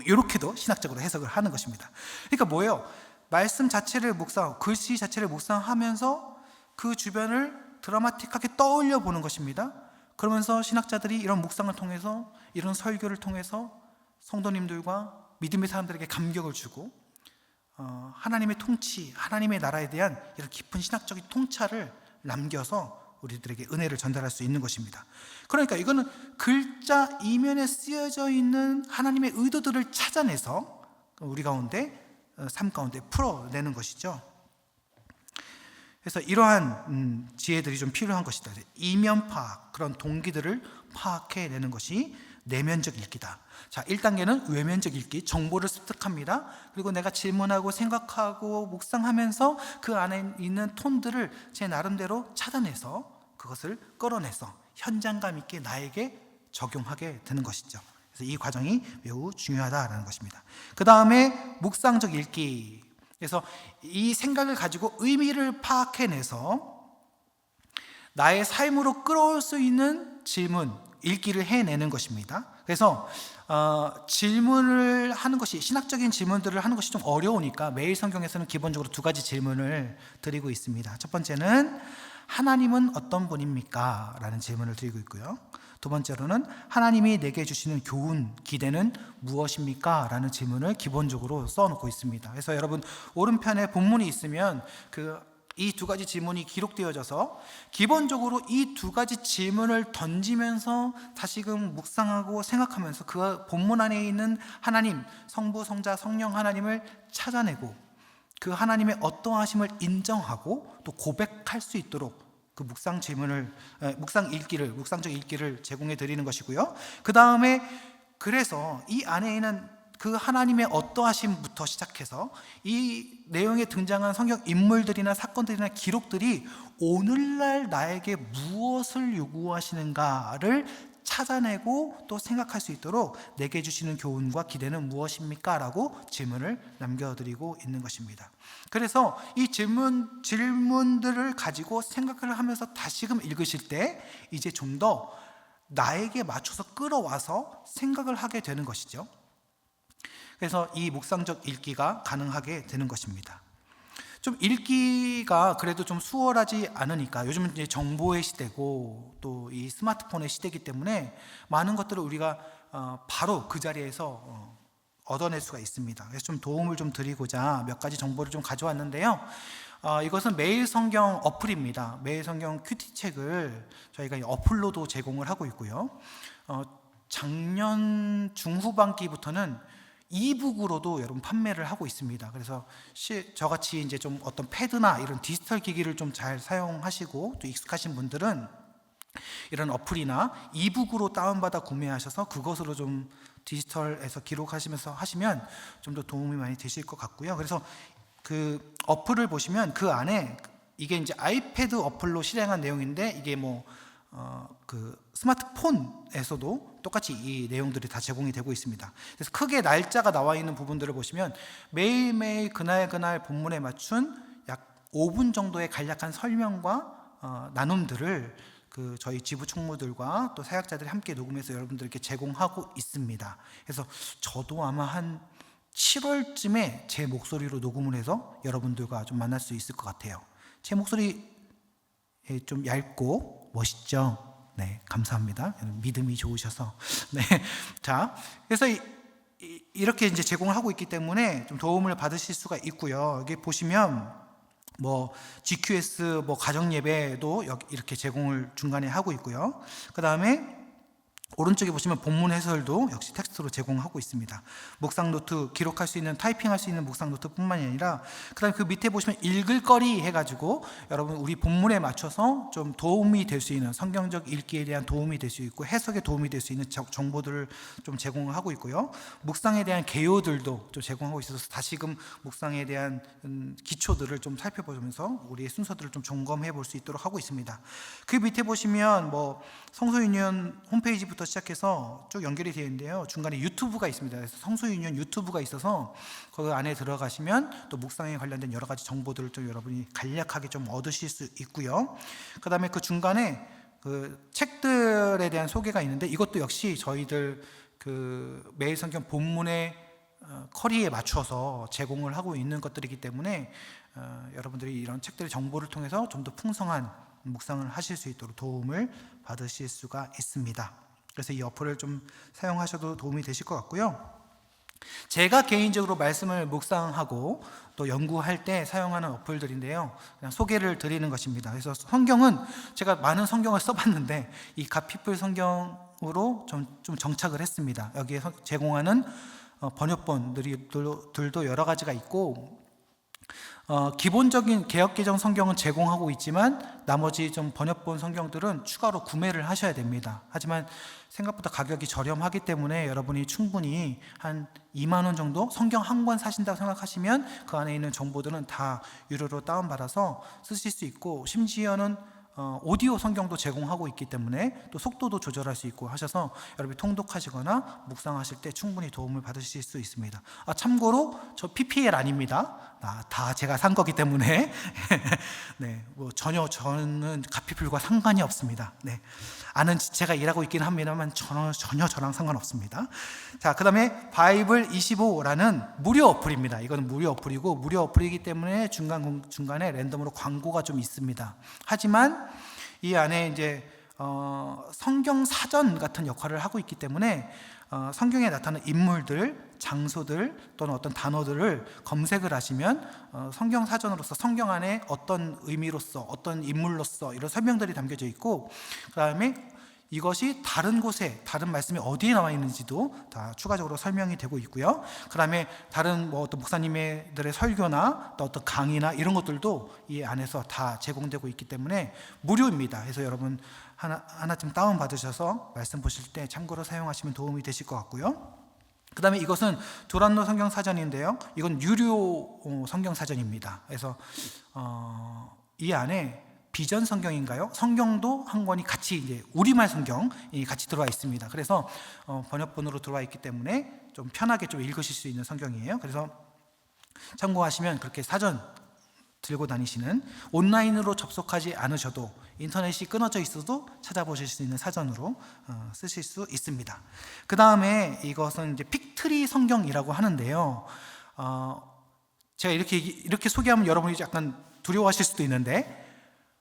이렇게도 신학적으로 해석을 하는 것입니다. 그러니까 뭐예요? 말씀 자체를 글씨 자체를 묵상하면서 그 주변을 드라마틱하게 떠올려 보는 것입니다. 그러면서 신학자들이 이런 묵상을 통해서 이런 설교를 통해서 성도님들과 믿음의 사람들에게 감격을 주고 하나님의 통치, 하나님의 나라에 대한 이런 깊은 신학적인 통찰을 남겨서 우리들에게 은혜를 전달할 수 있는 것입니다. 그러니까 이거는 글자 이면에 쓰여져 있는 하나님의 의도들을 찾아내서 우리 가운데, 삶 가운데 풀어내는 것이죠. 그래서 이러한 지혜들이 좀 필요한 것이다. 이면 파악, 그런 동기들을 파악해내는 것이 내면적 읽기다. 자, 1단계는 외면적 읽기, 정보를 습득합니다. 그리고 내가 질문하고 생각하고 묵상하면서 그 안에 있는 톤들을 제 나름대로 찾아내서 그것을 끌어내서 현장감 있게 나에게 적용하게 되는 것이죠. 그래서 이 과정이 매우 중요하다라는 것입니다. 그 다음에 묵상적 읽기. 그래서 이 생각을 가지고 의미를 파악해내서 나의 삶으로 끌어올 수 있는 질문, 읽기를 해내는 것입니다. 그래서 질문을 하는 것이, 신학적인 질문들을 하는 것이 좀 어려우니까 매일 성경에서는 기본적으로 2가지 질문을 드리고 있습니다. 첫 번째는 하나님은 어떤 분입니까? 라는 질문을 드리고 있고요. 두 번째로는 하나님이 내게 주시는 교훈, 기대는 무엇입니까? 라는 질문을 기본적으로 써놓고 있습니다. 그래서 여러분 오른편에 본문이 있으면 이 2가지 질문이 기록되어져서 기본적으로 이 2가지 질문을 던지면서 다시금 묵상하고 생각하면서 그 본문 안에 있는 하나님, 성부, 성자, 성령 하나님을 찾아내고 그 하나님의 어떠하심을 인정하고 또 고백할 수 있도록 그 묵상적 읽기를 제공해 드리는 것이고요. 그 다음에 그래서 이 안에 있는 그 하나님의 어떠하심부터 시작해서 이 내용에 등장한 성경 인물들이나 사건들이나 기록들이 오늘날 나에게 무엇을 요구하시는가를 찾아내고 또 생각할 수 있도록 내게 주시는 교훈과 기대는 무엇입니까? 라고 질문을 남겨드리고 있는 것입니다. 그래서 이 질문들을 가지고 생각을 하면서 다시금 읽으실 때 이제 좀 더 나에게 맞춰서 끌어와서 생각을 하게 되는 것이죠. 그래서 이 묵상적 읽기가 가능하게 되는 것입니다. 좀 읽기가 그래도 좀 수월하지 않으니까, 요즘은 이제 정보의 시대고 또 이 스마트폰의 시대이기 때문에 많은 것들을 우리가 바로 그 자리에서 얻어낼 수가 있습니다. 그래서 좀 도움을 좀 드리고자 몇 가지 정보를 좀 가져왔는데요. 이것은 매일 성경 어플입니다. 매일 성경 큐티 책을 저희가 어플로도 제공을 하고 있고요. 작년 중후반기부터는 이북으로도 여러분 판매를 하고 있습니다. 그래서 저같이 이제 좀 어떤 패드나 이런 디지털 기기를 좀 잘 사용하시고 또 익숙하신 분들은 이런 어플이나 이북으로 다운받아 구매하셔서 그것으로 좀 디지털에서 기록하시면서 하시면 좀 더 도움이 많이 되실 것 같고요. 그래서 그 어플을 보시면 그 안에 이게 이제 아이패드 어플로 실행한 내용인데 이게 그 스마트폰에서도 똑같이 이 내용들이 다 제공이 되고 있습니다. 그래서 크게 날짜가 나와 있는 부분들을 보시면 매일매일 그날 본문에 맞춘 약 5분 정도의 간략한 설명과 나눔들을 그 저희 지부 총무들과 또 사역자들이 함께 녹음해서 여러분들께 제공하고 있습니다. 그래서 저도 아마 한 7월쯤에 제 목소리로 녹음을 해서 여러분들과 좀 만날 수 있을 것 같아요. 제 목소리 좀 얇고 멋있죠? 네, 감사합니다. 믿음이 좋으셔서. 네, 자, 그래서 이렇게 이제 제공을 하고 있기 때문에 좀 도움을 받으실 수가 있고요. 여기 보시면 GQS 가정 예배도 이렇게 제공을 중간에 하고 있고요. 그 다음에 오른쪽에 보시면 본문 해설도 역시 텍스트로 제공하고 있습니다. 묵상 노트 기록할 수 있는, 타이핑할 수 있는 묵상 노트뿐만이 아니라 그다음에 그 밑에 보시면 읽을 거리 해가지고 여러분 우리 본문에 맞춰서 좀 도움이 될 수 있는, 성경적 읽기에 대한 도움이 될 수 있고 해석에 도움이 될 수 있는 정보들을 좀 제공을 하고 있고요. 묵상에 대한 개요들도 좀 제공하고 있어서 다시금 묵상에 대한 기초들을 좀 살펴보면서 우리의 순서들을 좀 점검해 볼 수 있도록 하고 있습니다. 그 밑에 보시면 성소유니온 홈페이지부터 시작해서 쭉 연결이 되어 있는데요. 중간에 유튜브가 있습니다. 그래서 성소유니온 유튜브가 있어서 그 안에 들어가시면 또 묵상에 관련된 여러 가지 정보들을 좀 여러분이 간략하게 좀 얻으실 수 있고요. 그 다음에 그 중간에 그 책들에 대한 소개가 있는데 이것도 역시 저희들 그 매일 성경 본문의 커리에 맞춰서 제공을 하고 있는 것들이기 때문에 여러분들이 이런 책들의 정보를 통해서 좀 더 풍성한 묵상을 하실 수 있도록 도움을 받으실 수가 있습니다. 그래서 이 어플을 좀 사용하셔도 도움이 되실 것 같고요. 제가 개인적으로 말씀을 묵상하고 또 연구할 때 사용하는 어플들인데요. 그냥 소개를 드리는 것입니다. 그래서 성경은 제가 많은 성경을 써봤는데 이 갓피플 성경으로 좀 정착을 했습니다. 여기에 제공하는 번역본들도 여러 가지가 있고 기본적인 개역개정 성경은 제공하고 있지만 나머지 좀 번역본 성경들은 추가로 구매를 하셔야 됩니다. 하지만 생각보다 가격이 저렴하기 때문에 여러분이 충분히 한 2만 원 정도 성경 한 권 사신다고 생각하시면 그 안에 있는 정보들은 다 유료로 다운받아서 쓰실 수 있고 심지어는 오디오 성경도 제공하고 있기 때문에 또 속도도 조절할 수 있고 하셔서 여러분이 통독하시거나 묵상하실 때 충분히 도움을 받으실 수 있습니다. 참고로 저 PPL 아닙니다. 다 제가 산 거기 때문에 네, 전혀 저는 갓피플과 상관이 없습니다. 네, 아는 제가 일하고 있긴 합니다만 전혀 저랑 상관없습니다. 자, 그 다음에 바이블 25라는 무료 어플입니다. 이거는 무료 어플이고 무료 어플이기 때문에 중간에 랜덤으로 광고가 좀 있습니다. 하지만 이 안에 이제 성경 사전 같은 역할을 하고 있기 때문에 성경에 나타나는 인물들, 장소들 또는 어떤 단어들을 검색을 하시면 성경 사전으로서 성경 안에 어떤 의미로서 어떤 인물로서 이런 설명들이 담겨져 있고 그 다음에 이것이 다른 곳에 다른 말씀이 어디에 나와 있는지도 다 추가적으로 설명이 되고 있고요. 그 다음에 다른 어떤 목사님들의 설교나 또 어떤 강의나 이런 것들도 이 안에서 다 제공되고 있기 때문에 무료입니다. 그래서 여러분 하나쯤 다운 받으셔서 말씀 보실 때 참고로 사용하시면 도움이 되실 것 같고요. 그 그 다음에 이것은 두란노 성경 사전인데요. 이건 유료 성경 사전입니다. 그래서 이 안에 비전 성경인가요? 성경도 한 권이 같이 이제 우리말 성경이 같이 들어와 있습니다. 그래서 번역본으로 들어와 있기 때문에 좀 편하게 좀 읽으실 수 있는 성경이에요. 그래서 참고하시면 그렇게 사전 들고 다니시는, 온라인으로 접속하지 않으셔도 인터넷이 끊어져 있어도 찾아보실 수 있는 사전으로 쓰실 수 있습니다. 그 다음에 이것은 이제 픽트리 성경이라고 하는데요. 제가 이렇게 소개하면 여러분이 약간 두려워하실 수도 있는데,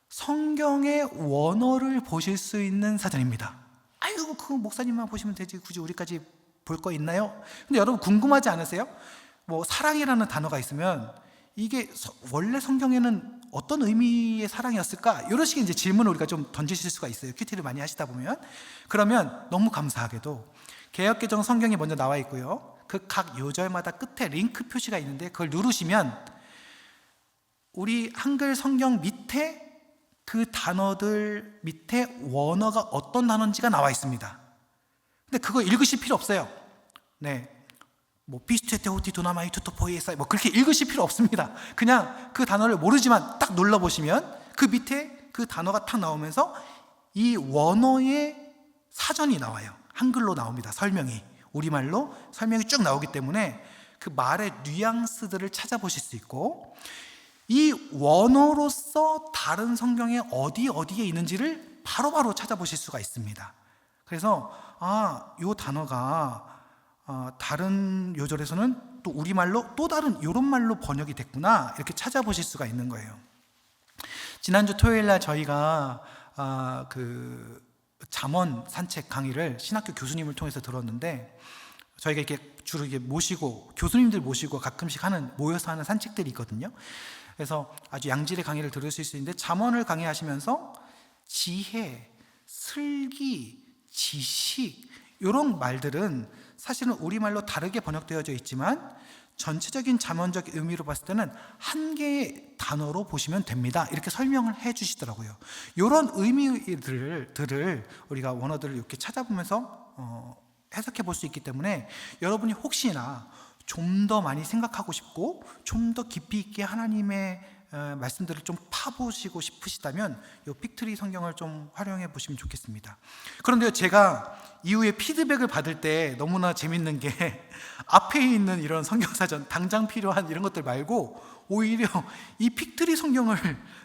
성경의 원어를 보실 수 있는 사전입니다. 아이고, 그 목사님만 보시면 되지, 굳이 우리까지 볼 거 있나요? 근데 여러분 궁금하지 않으세요? 뭐 사랑이라는 단어가 있으면 이게 원래 성경에는 어떤 의미의 사랑이었을까? 이런 식의 이제 질문을 우리가 좀 던지실 수가 있어요. 큐티를 많이 하시다 보면. 그러면 너무 감사하게도 개역개정 성경이 먼저 나와 있고요. 그 각 요절마다 끝에 링크 표시가 있는데 그걸 누르시면 우리 한글 성경 밑에 그 단어들 밑에 원어가 어떤 단어인지가 나와 있습니다. 근데 그거 읽으실 필요 없어요. 네. 뭐 비스테테 호티 도나마이 투토 포이에사이 뭐 그렇게 읽으실 필요 없습니다. 그냥 그 단어를 모르지만 딱 눌러보시면 그 밑에 그 단어가 탁 나오면서 이 원어의 사전이 나와요. 한글로 나옵니다. 설명이, 우리말로 설명이 쭉 나오기 때문에 그 말의 뉘앙스들을 찾아보실 수 있고, 이 원어로서 다른 성경에 어디에 있는지를 바로바로 찾아보실 수가 있습니다. 그래서 이 단어가 다른 요절에서는 또 우리말로 또 다른 이런 말로 번역이 됐구나, 이렇게 찾아보실 수가 있는 거예요. 지난주 토요일날 저희가 그 잠언 산책 강의를 신학교 교수님을 통해서 들었는데, 저희가 이렇게 주로 이게 모시고 교수님들 모시고 가끔씩 모여서 하는 산책들이 있거든요. 그래서 아주 양질의 강의를 들으실 수 있는데, 잠언을 강의하시면서 지혜, 슬기, 지식 이런 말들은 사실은 우리말로 다르게 번역되어져 있지만 전체적인 잠언적 의미로 봤을 때는 한 개의 단어로 보시면 됩니다, 이렇게 설명을 해 주시더라고요. 이런 의미들을 우리가 원어들을 이렇게 찾아보면서 해석해 볼 수 있기 때문에 여러분이 혹시나 좀 더 많이 생각하고 싶고 좀 더 깊이 있게 하나님의 말씀들을 좀 파보시고 싶으시다면 이 픽트리 성경을 좀 활용해 보시면 좋겠습니다. 그런데 제가 이후에 피드백을 받을 때 너무나 재밌는 게 앞에 있는 이런 성경사전 당장 필요한 이런 것들 말고 오히려 이 픽트리 성경을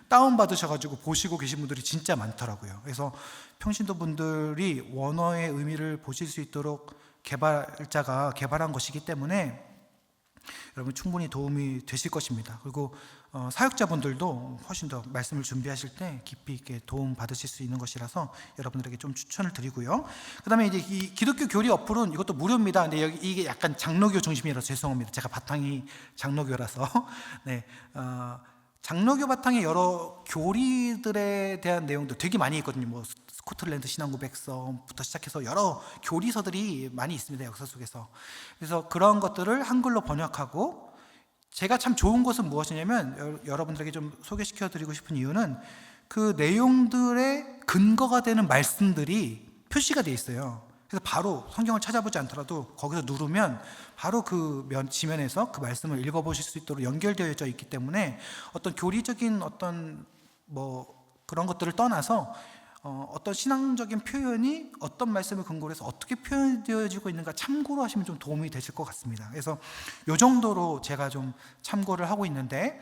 다운받으셔가지고 보시고 계신 분들이 진짜 많더라고요. 그래서 평신도 분들이 원어의 의미를 보실 수 있도록 개발자가 개발한 것이기 때문에 여러분 충분히 도움이 되실 것입니다. 그리고 사역자분들도 훨씬 더 말씀을 준비하실 때 깊이 있게 도움 받으실 수 있는 것이라서 여러분들에게 좀 추천을 드리고요. 그 다음에 이제 이 기독교 교리 어플은 이것도 무료입니다. 근데 이게 약간 장로교 중심이라서 죄송합니다. 제가 바탕이 장로교라서. 네, 장로교 바탕의 여러 교리들에 대한 내용도 되게 많이 있거든요. 뭐 스코틀랜드 신앙고백서부터 시작해서 여러 교리서들이 많이 있습니다, 역사 속에서. 그래서 그런 것들을 한글로 번역하고, 제가 참 좋은 것은 무엇이냐면 여러분들에게 좀 소개시켜 드리고 싶은 이유는 그 내용들의 근거가 되는 말씀들이 표시가 되어 있어요. 그래서 바로 성경을 찾아보지 않더라도 거기서 누르면 바로 그 지면에서 그 말씀을 읽어보실 수 있도록 연결되어져 있기 때문에 어떤 교리적인 어떤 뭐 그런 것들을 떠나서 어떤 신앙적인 표현이 어떤 말씀을 근거로 해서 어떻게 표현되어지고 있는가 참고로 하시면 좀 도움이 되실 것 같습니다. 그래서 이 정도로 제가 좀 참고를 하고 있는데,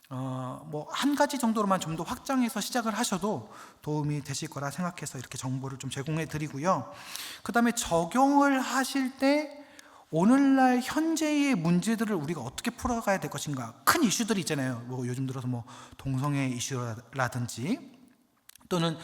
뭐 한 가지 정도로만 좀 더 확장해서 시작을 하셔도 도움이 되실 거라 생각해서 이렇게 정보를 좀 제공해 드리고요. 그 다음에 적용을 하실 때 오늘날 현재의 문제들을 우리가 어떻게 풀어가야 될 것인가, 큰 이슈들이 있잖아요. 뭐 요즘 들어서 뭐 동성애 이슈라든지 또는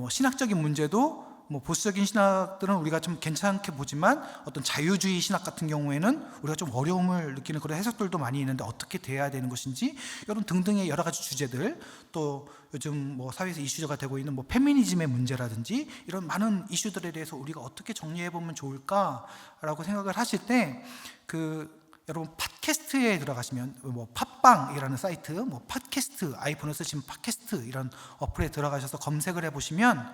신학적인 문제도 뭐 보수적인 신학들은 우리가 좀 괜찮게 보지만 어떤 자유주의 신학 같은 경우에는 우리가 좀 어려움을 느끼는 그런 해석들도 많이 있는데 어떻게 대해야 되는 것인지, 이런 등등의 여러 가지 주제들, 또 요즘 뭐 사회에서 이슈가 되고 있는 뭐 페미니즘의 문제라든지 이런 많은 이슈들에 대해서 우리가 어떻게 정리해 보면 좋을까라고 생각을 하실 때 여러분 팟캐스트에 들어가시면 뭐 팟빵이라는 사이트, 뭐 팟캐스트, 아이폰을 쓰시면 팟캐스트 이런 어플에 들어가셔서 검색을 해보시면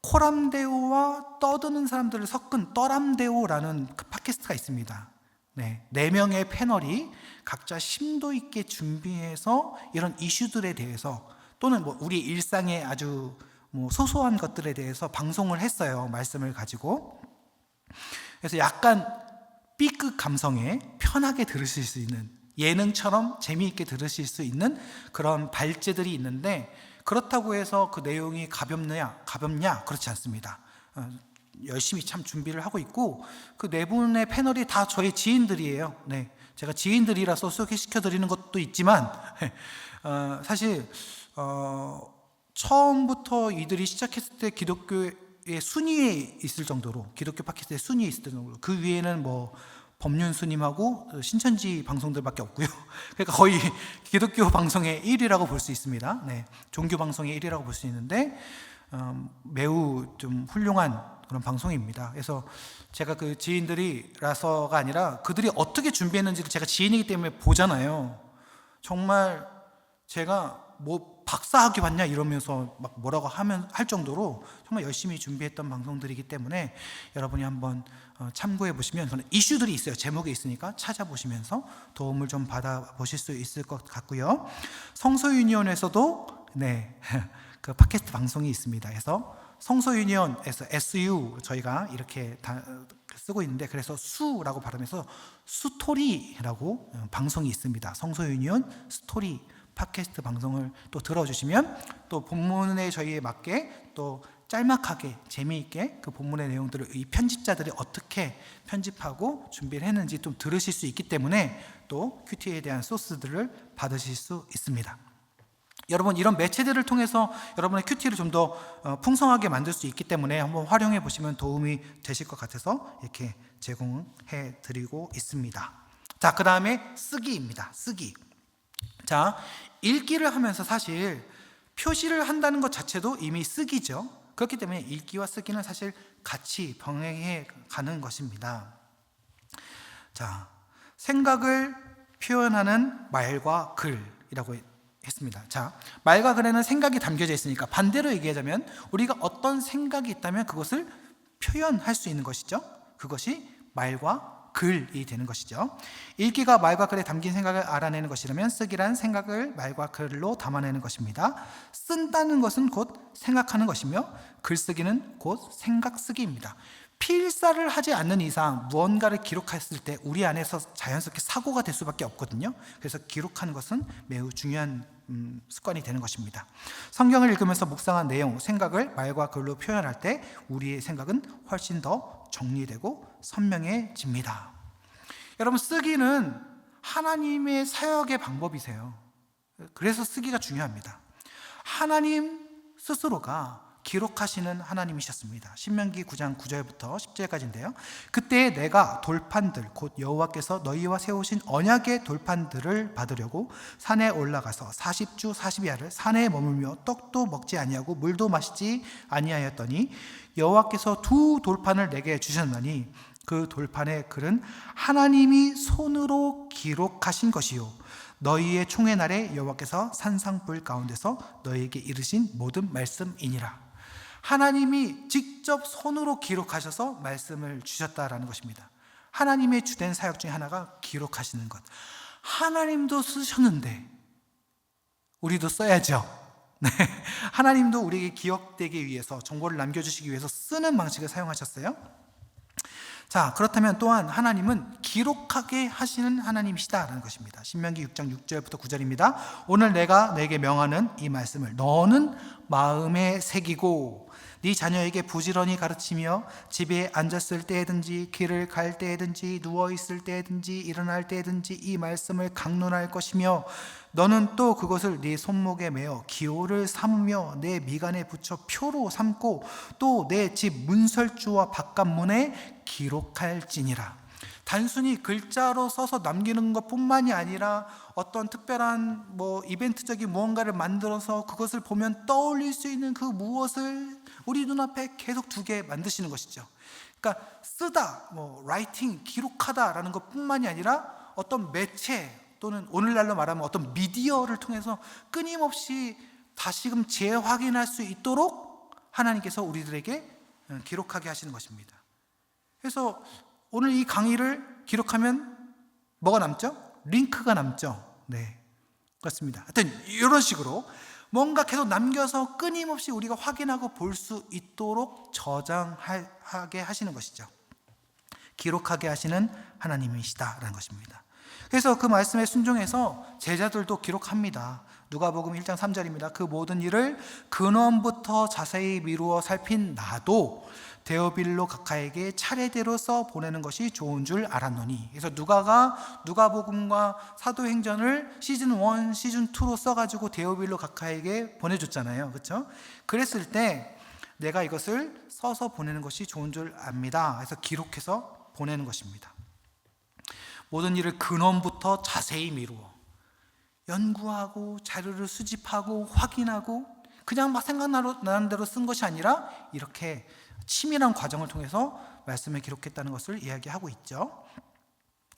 코람데오와 떠드는 사람들을 섞은 떠람데오라는 그 팟캐스트가 있습니다. 네, 4명의 패널이 각자 심도 있게 준비해서 이런 이슈들에 대해서 또는 뭐 우리 일상의 아주 뭐 소소한 것들에 대해서 방송을 했어요. 말씀을 가지고. 그래서 약간 B급 감성에 편하게 들으실 수 있는, 예능처럼 재미있게 들으실 수 있는 그런 발제들이 있는데, 그렇다고 해서 그 내용이 가볍냐? 그렇지 않습니다. 열심히 참 준비를 하고 있고, 그 4분의 패널이 다 저희 지인들이에요. 네, 제가 지인들이라서 소개시켜 드리는 것도 있지만 사실 처음부터 이들이 시작했을 때 기독교의 순위에 있을 정도로, 기독교 팟캐스트의 순위에 있을 정도로, 그 위에는 뭐 법륜 스님하고 신천지 방송들밖에 없고요. 그러니까 거의 기독교 방송의 1위라고 볼 수 있습니다. 네, 종교 방송의 1위라고 볼 수 있는데 매우 좀 훌륭한 그런 방송입니다. 그래서 제가 그 지인들이라서가 아니라 그들이 어떻게 준비했는지를 제가 지인이기 때문에 보잖아요. 정말 제가 뭐 박사학위 받냐 이러면서 막 뭐라고 할 정도로 정말 열심히 준비했던 방송들이기 때문에 여러분이 한번 참고해 보시면, 저는 이슈들이 있어요. 제목에 있으니까 찾아보시면서 도움을 좀 받아보실 수 있을 것 같고요. 성소유니온에서도 네, 그 팟캐스트 방송이 있습니다. 그래서 성소유니온에서 SU 저희가 이렇게 쓰고 있는데, 그래서 수라고 발음해서 수토리라고 방송이 있습니다. 성소유니온 스토리 팟캐스트 방송을 또 들어주시면 또 본문에 저희에 맞게 또 짤막하게 재미있게 그 본문의 내용들을 이 편집자들이 어떻게 편집하고 준비를 했는지 좀 들으실 수 있기 때문에 또 큐티에 대한 소스들을 받으실 수 있습니다. 여러분, 이런 매체들을 통해서 여러분의 큐티를 좀 더 풍성하게 만들 수 있기 때문에 한번 활용해 보시면 도움이 되실 것 같아서 이렇게 제공해 드리고 있습니다. 자, 그 다음에 쓰기입니다. 쓰기. 자, 읽기를 하면서 사실 표시를 한다는 것 자체도 이미 쓰기죠. 그렇기 때문에 읽기와 쓰기는 사실 같이 병행해 가는 것입니다. 자, 생각을 표현하는 말과 글이라고 했습니다. 자, 말과 글에는 생각이 담겨져 있으니까 반대로 얘기하자면 우리가 어떤 생각이 있다면 그것을 표현할 수 있는 것이죠. 그것이 말과 글이 되는 것이죠. 읽기가 말과 글에 담긴 생각을 알아내는 것이라면 쓰기란 생각을 말과 글로 담아내는 것입니다. 쓴다는 것은 곧 생각하는 것이며 글쓰기는 곧 생각쓰기입니다. 필사를 하지 않는 이상 무언가를 기록했을 때 우리 안에서 자연스럽게 사고가 될 수밖에 없거든요. 그래서 기록하는 것은 매우 중요한 습관이 되는 것입니다. 성경을 읽으면서 묵상한 내용, 생각을 말과 글로 표현할 때 우리의 생각은 훨씬 더 정리되고 선명해집니다. 여러분, 쓰기는 하나님의 사역의 방법이세요. 그래서 쓰기가 중요합니다. 하나님 스스로가 기록하시는 하나님이셨습니다. 신명기 9장 9절부터 10절까지인데요. 그때 내가 돌판들 곧 여호와께서 너희와 세우신 언약의 돌판들을 받으려고 산에 올라가서 40주 40야를 산에 머물며 떡도 먹지 아니하고 물도 마시지 아니하였더니 여호와께서 두 돌판을 내게 주셨나니 그 돌판의 글은 하나님이 손으로 기록하신 것이요 너희의 총회 날에 여호와께서 산상불 가운데서 너희에게 이르신 모든 말씀이니라. 하나님이 직접 손으로 기록하셔서 말씀을 주셨다라는 것입니다. 하나님의 주된 사역 중에 하나가 기록하시는 것. 하나님도 쓰셨는데 우리도 써야죠. 네. 하나님도 우리에게 기억되기 위해서, 정보를 남겨주시기 위해서 쓰는 방식을 사용하셨어요. 자, 그렇다면 또한 하나님은 기록하게 하시는 하나님이시다라는 것입니다. 신명기 6장 6절부터 9절입니다. 오늘 내가 내게 명하는 이 말씀을 너는 마음에 새기고 네 자녀에게 부지런히 가르치며 집에 앉았을 때든지 길을 갈 때든지 누워있을 때든지 일어날 때든지 이 말씀을 강론할 것이며 너는 또 그것을 네 손목에 매어 기호를 삼으며 내 미간에 붙여 표로 삼고 또 내 집 문설주와 바깥문에 기록할지니라. 단순히 글자로 써서 남기는 것뿐만이 아니라 어떤 특별한 이벤트적인 무언가를 만들어서 그것을 보면 떠올릴 수 있는 그 무엇을 우리 눈앞에 계속 두게 만드시는 것이죠. 그러니까 쓰다, 라이팅, 기록하다라는 것뿐만이 아니라 어떤 매체 또는 오늘날로 말하면 어떤 미디어를 통해서 끊임없이 다시금 재확인할 수 있도록 하나님께서 우리들에게 기록하게 하시는 것입니다. 그래서 오늘 이 강의를 기록하면 뭐가 남죠? 링크가 남죠. 네, 그렇습니다. 하여튼 이런 식으로 뭔가 계속 남겨서 끊임없이 우리가 확인하고 볼 수 있도록 저장하게 하시는 것이죠. 기록하게 하시는 하나님이시다라는 것입니다. 그래서 그 말씀에 순종해서 제자들도 기록합니다. 누가복음 1장 3절입니다. 그 모든 일을 근원부터 자세히 미루어 살핀 나도 데오빌로 각하에게 차례대로 써 보내는 것이 좋은 줄 알았노니. 그래서 누가복음과 사도행전을 시즌 1, 시즌 2로 써가지고 데오빌로 각하에게 보내줬잖아요. 그렇죠? 그랬을 때 내가 이것을 써서 보내는 것이 좋은 줄 압니다. 그래서 기록해서 보내는 것입니다. 모든 일을 근원부터 자세히 미루어 연구하고 자료를 수집하고 확인하고 그냥 막 생각나는 대로 쓴 것이 아니라 이렇게 치밀한 과정을 통해서 말씀을 기록했다는 것을 이야기하고 있죠.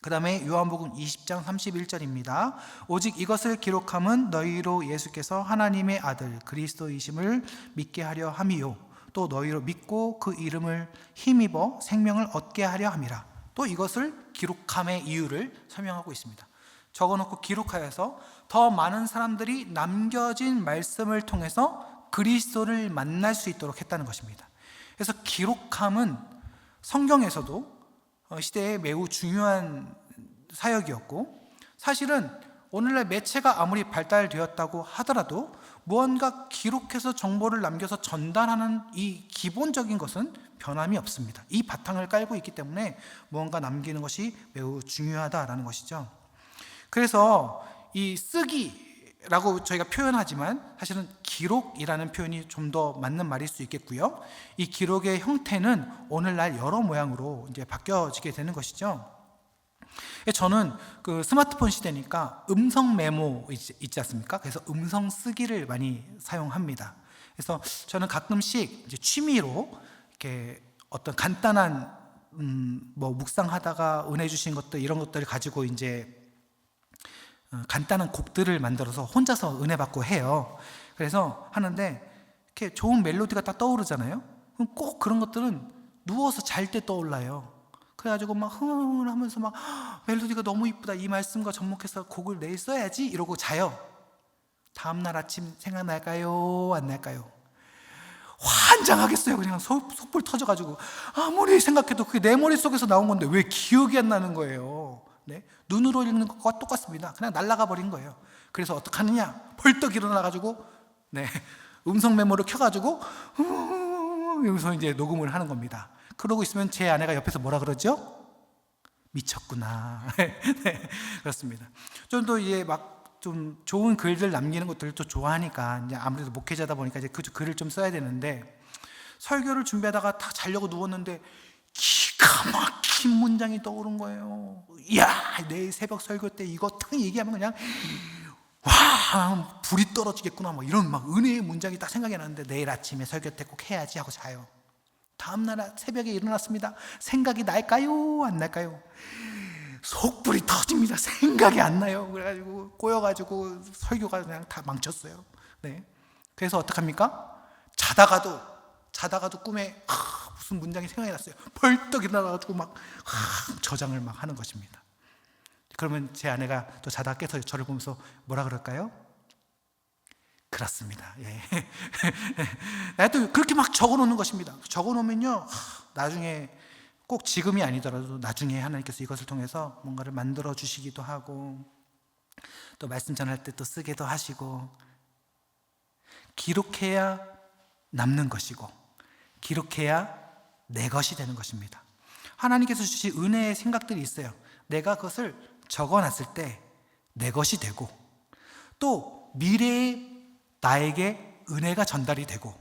그 다음에 요한복음 20장 31절입니다. 오직 이것을 기록함은 너희로 예수께서 하나님의 아들 그리스도이심을 믿게 하려 함이요 또 너희로 믿고 그 이름을 힘입어 생명을 얻게 하려 함이라. 또 이것을 기록함의 이유를 설명하고 있습니다. 적어놓고 기록하여서 더 많은 사람들이 남겨진 말씀을 통해서 그리스도를 만날 수 있도록 했다는 것입니다. 그래서 기록함은 성경에서도 시대에 매우 중요한 사역이었고, 사실은 오늘날 매체가 아무리 발달되었다고 하더라도 무언가 기록해서 정보를 남겨서 전달하는 이 기본적인 것은 변함이 없습니다. 이 바탕을 깔고 있기 때문에 무언가 남기는 것이 매우 중요하다라는 것이죠. 그래서 이 쓰기라고 저희가 표현하지만 사실은 기록이라는 표현이 좀 더 맞는 말일 수 있겠고요. 이 기록의 형태는 오늘날 여러 모양으로 이제 바뀌어지게 되는 것이죠. 저는 그 스마트폰 시대니까 음성 메모 있지 않습니까? 그래서 음성 쓰기를 많이 사용합니다. 그래서 저는 가끔씩 이제 취미로 이렇게 어떤 간단한 뭐 묵상하다가 은혜 주신 것들 이런 것들을 가지고 이제 간단한 곡들을 만들어서 혼자서 은혜 받고 해요. 그래서 하는데 이렇게 좋은 멜로디가 딱 떠오르잖아요. 그럼 꼭 그런 것들은 누워서 잘 때 떠올라요. 그래가지고 막 흥흥하면서 막 멜로디가 너무 이쁘다, 이 말씀과 접목해서 곡을 내일 써야지 이러고 자요. 다음날 아침 생각날까요? 안 날까요? 환장하겠어요. 그냥 속불 터져가지고 아무리 생각해도 그게 내 머릿속에서 나온 건데 왜 기억이 안 나는 거예요. 네? 눈으로 읽는 것과 똑같습니다. 그냥 날아가 버린 거예요. 그래서 어떻게 하느냐, 벌떡 일어나가지고 네, 음성 메모를 켜가지고 여기서 이제 녹음을 하는 겁니다. 그러고 있으면 제 아내가 옆에서 뭐라 그러죠? 미쳤구나. 네, 그렇습니다. 좀 더 이제 막 좀 좋은 글들 남기는 것들을 또 좋아하니까 이제 아무래도 목회자다 보니까 이제 그 글을 좀 써야 되는데, 설교를 준비하다가 다 자려고 누웠는데 기가 막힌 문장이 떠오른 거예요. 이야, 내일 새벽 설교 때 이거 딱 얘기하면 그냥 와, 불이 떨어지겠구나, 뭐 이런 막 은혜의 문장이 딱 생각이 나는데 내일 아침에 설교 때 꼭 해야지 하고 자요. 다음날 새벽에 일어났습니다. 생각이 날까요? 안 날까요? 속불이 터집니다. 생각이 안 나요. 그래가지고 꼬여가지고 설교가 그냥 다 망쳤어요. 네. 그래서 어떡합니까? 자다가도 꿈에 무슨 문장이 생각이 났어요. 벌떡 일어나가지고 막 저장을 막 하는 것입니다. 그러면 제 아내가 또 자다가 깨서 저를 보면서 뭐라 그럴까요? 그렇습니다. 예. 나도 그렇게 막 적어놓는 것입니다. 적어놓으면요, 나중에 꼭 지금이 아니더라도 나중에 하나님께서 이것을 통해서 뭔가를 만들어 주시기도 하고 또 말씀 전할 때 또 쓰기도 하시고, 기록해야 남는 것이고 기록해야 내 것이 되는 것입니다. 하나님께서 주신 은혜의 생각들이 있어요. 내가 그것을 적어놨을 때 내 것이 되고, 또 미래에 나에게 은혜가 전달이 되고,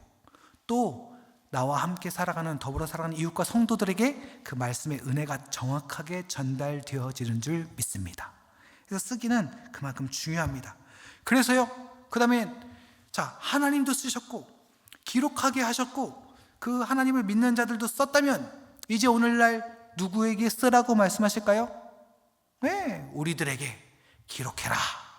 또 나와 함께 살아가는, 더불어 살아가는 이웃과 성도들에게 그 말씀의 은혜가 정확하게 전달되어지는 줄 믿습니다. 그래서 쓰기는 그만큼 중요합니다. 그래서요, 그 다음에 자, 하나님도 쓰셨고 기록하게 하셨고 그 하나님을 믿는 자들도 썼다면 이제 오늘날 누구에게 쓰라고 말씀하실까요? 네, 우리들에게 기록해라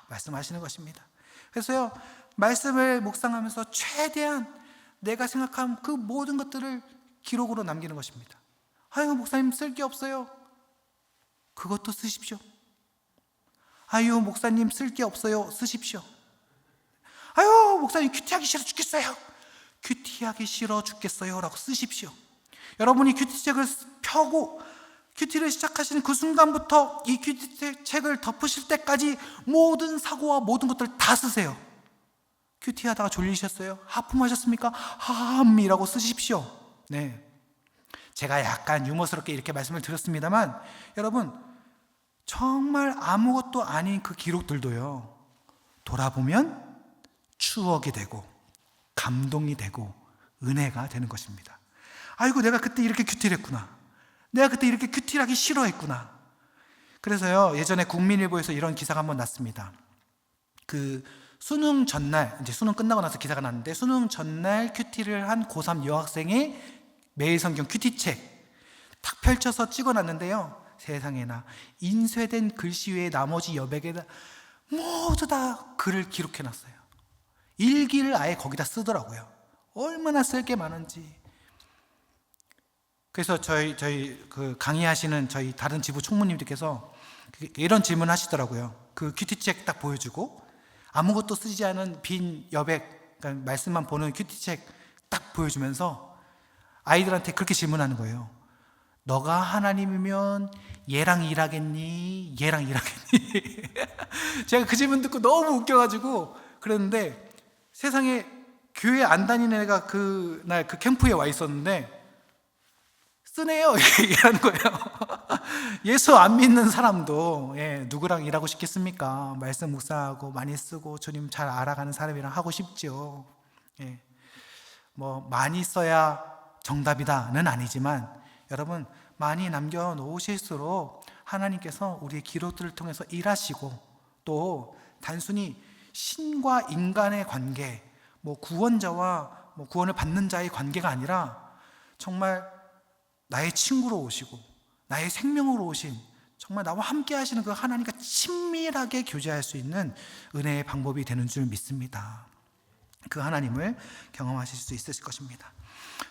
말씀하시는 것입니다. 그래서요, 말씀을 묵상하면서 최대한 내가 생각한 그 모든 것들을 기록으로 남기는 것입니다. 아유, 목사님 쓸 게 없어요. 그것도 쓰십시오. 아유, 목사님 쓸 게 없어요. 쓰십시오. 아유, 목사님 큐티하기 싫어 죽겠어요. 큐티하기 싫어 죽겠어요 라고 쓰십시오. 여러분이 큐티책을 펴고 큐티를 시작하시는 그 순간부터 이 큐티책을 덮으실 때까지 모든 사고와 모든 것들을 다 쓰세요. 큐티하다가 졸리셨어요? 하품하셨습니까? 함이라고 쓰십시오. 네, 제가 약간 유머스럽게 이렇게 말씀을 드렸습니다만, 여러분 정말 아무것도 아닌 그 기록들도요, 돌아보면 추억이 되고 감동이 되고 은혜가 되는 것입니다. 아이고, 내가 그때 이렇게 큐티를 했구나. 내가 그때 이렇게 큐티를 하기 싫어했구나. 그래서요, 예전에 국민일보에서 이런 기사가 한번 났습니다. 그 수능 전날, 이제 수능 끝나고 나서 기사가 났는데, 수능 전날 큐티를 한 고3 여학생의 매일성경 큐티책 탁 펼쳐서 찍어놨는데요, 세상에나 인쇄된 글씨 외에 나머지 여백에다 모두 다 글을 기록해놨어요. 일기를 아예 거기다 쓰더라고요. 얼마나 쓸 게 많은지. 그래서 저희 그 강의하시는 저희 다른 지부 총무님들께서 이런 질문 하시더라고요. 그 큐티책 딱 보여주고 아무것도 쓰지 않은 빈 여백, 그러니까 말씀만 보는 큐티책 딱 보여주면서 아이들한테 그렇게 질문하는 거예요. 너가 하나님이면 얘랑 일하겠니? 얘랑 일하겠니? 제가 그 질문 듣고 너무 웃겨가지고 그랬는데, 세상에 교회 안 다니는 애가 그날 그 캠프에 와 있었는데 쓰네요 이렇게 얘기하는 거예요. 예수 안 믿는 사람도 누구랑 일하고 싶겠습니까? 말씀 묵상하고 많이 쓰고 주님 잘 알아가는 사람이랑 하고 싶죠. 뭐 많이 써야 정답이다는 아니지만, 여러분 많이 남겨놓으실수록 하나님께서 우리의 기록들을 통해서 일하시고, 또 단순히 신과 인간의 관계, 뭐 구원자와 뭐 구원을 받는 자의 관계가 아니라 정말 나의 친구로 오시고 나의 생명으로 오신, 정말 나와 함께 하시는 그 하나님과 친밀하게 교제할 수 있는 은혜의 방법이 되는 줄 믿습니다. 그 하나님을 경험하실 수 있으실 것입니다.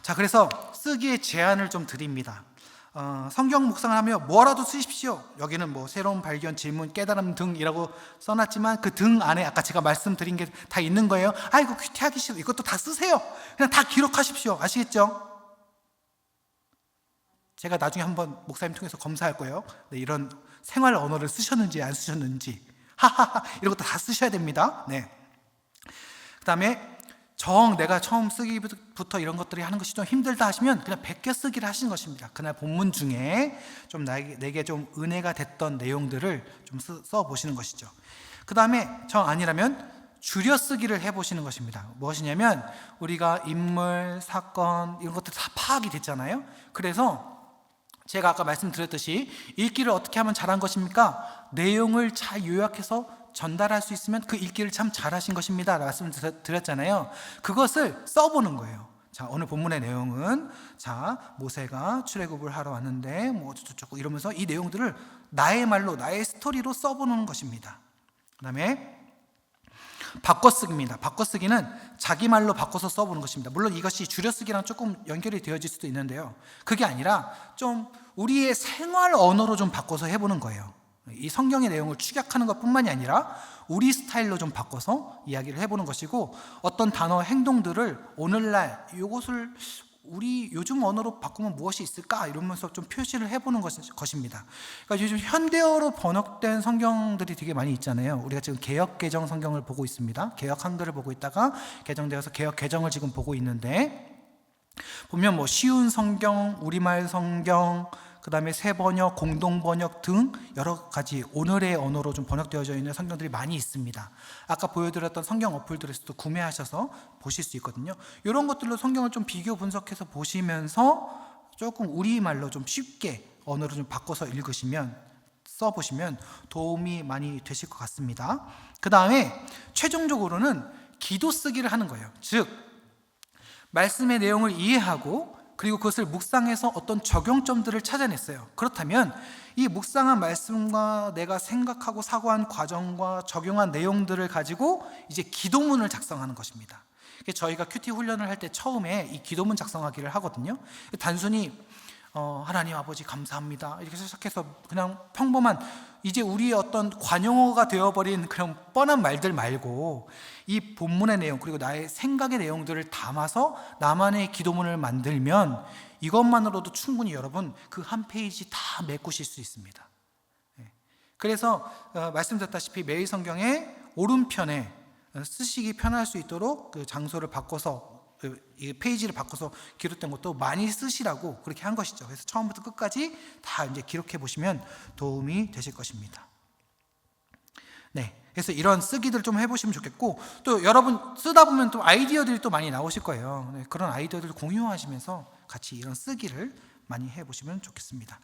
자, 그래서 쓰기의 제안을 좀 드립니다. 성경 묵상을 하며 뭐라도 쓰십시오. 여기는 뭐 새로운 발견, 질문, 깨달음 등이라고 써놨지만 그 등 안에 아까 제가 말씀드린 게 다 있는 거예요. 아이고 큐티하기 싫어, 이것도 다 쓰세요. 그냥 다 기록하십시오. 아시겠죠? 제가 나중에 한번 목사님 통해서 검사할 거예요. 네, 이런 생활 언어를 쓰셨는지 안 쓰셨는지, 하하하, 이런 것도 다 쓰셔야 됩니다. 네. 그 다음에 내가 처음 쓰기부터 이런 것들이 하는 것이 좀 힘들다 하시면 그냥 베껴 쓰기를 하시는 것입니다. 그날 본문 중에 좀 내게 좀 은혜가 됐던 내용들을 좀 써보시는 것이죠. 그 다음에 정 아니라면 줄여 쓰기를 해보시는 것입니다. 무엇이냐면, 우리가 인물, 사건 이런 것들 다 파악이 됐잖아요. 그래서 제가 아까 말씀드렸듯이 읽기를 어떻게 하면 잘한 것입니까? 내용을 잘 요약해서 전달할 수 있으면 그 읽기를 참 잘하신 것입니다 말씀드렸잖아요. 그것을 써보는 거예요. 자, 오늘 본문의 내용은, 자, 모세가 출애굽을 하러 왔는데 뭐 어쩌고 이러면서 이 내용들을 나의 말로, 나의 스토리로 써보는 것입니다. 그 다음에 바꿔쓰기입니다. 바꿔쓰기는 자기 말로 바꿔서 써보는 것입니다. 물론 이것이 줄여쓰기랑 조금 연결이 되어질 수도 있는데요, 그게 아니라 좀 우리의 생활 언어로 좀 바꿔서 해보는 거예요. 이 성경의 내용을 축약하는 것뿐만이 아니라 우리 스타일로 좀 바꿔서 이야기를 해보는 것이고, 어떤 단어, 행동들을 오늘날 이것을 우리 요즘 언어로 바꾸면 무엇이 있을까 이러면서 좀 표시를 해보는 것입니다. 그러니까 요즘 현대어로 번역된 성경들이 되게 많이 있잖아요. 우리가 지금 개역 개정 성경을 보고 있습니다. 개역 한글을 보고 있다가 개정되어서 개역 개정을 지금 보고 있는데, 보면 뭐 쉬운 성경, 우리말 성경, 그 다음에 새 번역, 공동 번역 등 여러 가지 오늘의 언어로 좀 번역되어져 있는 성경들이 많이 있습니다. 아까 보여드렸던 성경 어플들에서도 구매하셔서 보실 수 있거든요. 이런 것들로 성경을 좀 비교 분석해서 보시면서 조금 우리말로 좀 쉽게 언어로 좀 바꿔서 써보시면 도움이 많이 되실 것 같습니다. 그 다음에 최종적으로는 기도 쓰기를 하는 거예요. 즉, 말씀의 내용을 이해하고 그리고 그것을 묵상해서 어떤 적용점들을 찾아냈어요. 그렇다면 이 묵상한 말씀과 내가 생각하고 사고한 과정과 적용한 내용들을 가지고 이제 기도문을 작성하는 것입니다. 저희가 큐티 훈련을 할 때 처음에 이 기도문 작성하기를 하거든요. 단순히 하나님 아버지 감사합니다 이렇게 시작해서 그냥 평범한 이제 우리의 어떤 관용어가 되어버린 그런 뻔한 말들 말고 이 본문의 내용 그리고 나의 생각의 내용들을 담아서 나만의 기도문을 만들면 이것만으로도 충분히 여러분 그 한 페이지 다 메꾸실 수 있습니다. 그래서 말씀드렸다시피 매일 성경의 오른편에 쓰시기 편할 수 있도록 그 장소를 바꿔서 이 페이지를 바꿔서 기록된 것도 많이 쓰시라고 그렇게 한 것이죠. 그래서 처음부터 끝까지 다 이제 기록해 보시면 도움이 되실 것입니다. 네, 그래서 이런 쓰기들 좀 해보시면 좋겠고 또 여러분 쓰다 보면 또 아이디어들이 또 많이 나오실 거예요. 네, 그런 아이디어들을 공유하시면서 같이 이런 쓰기를 많이 해보시면 좋겠습니다.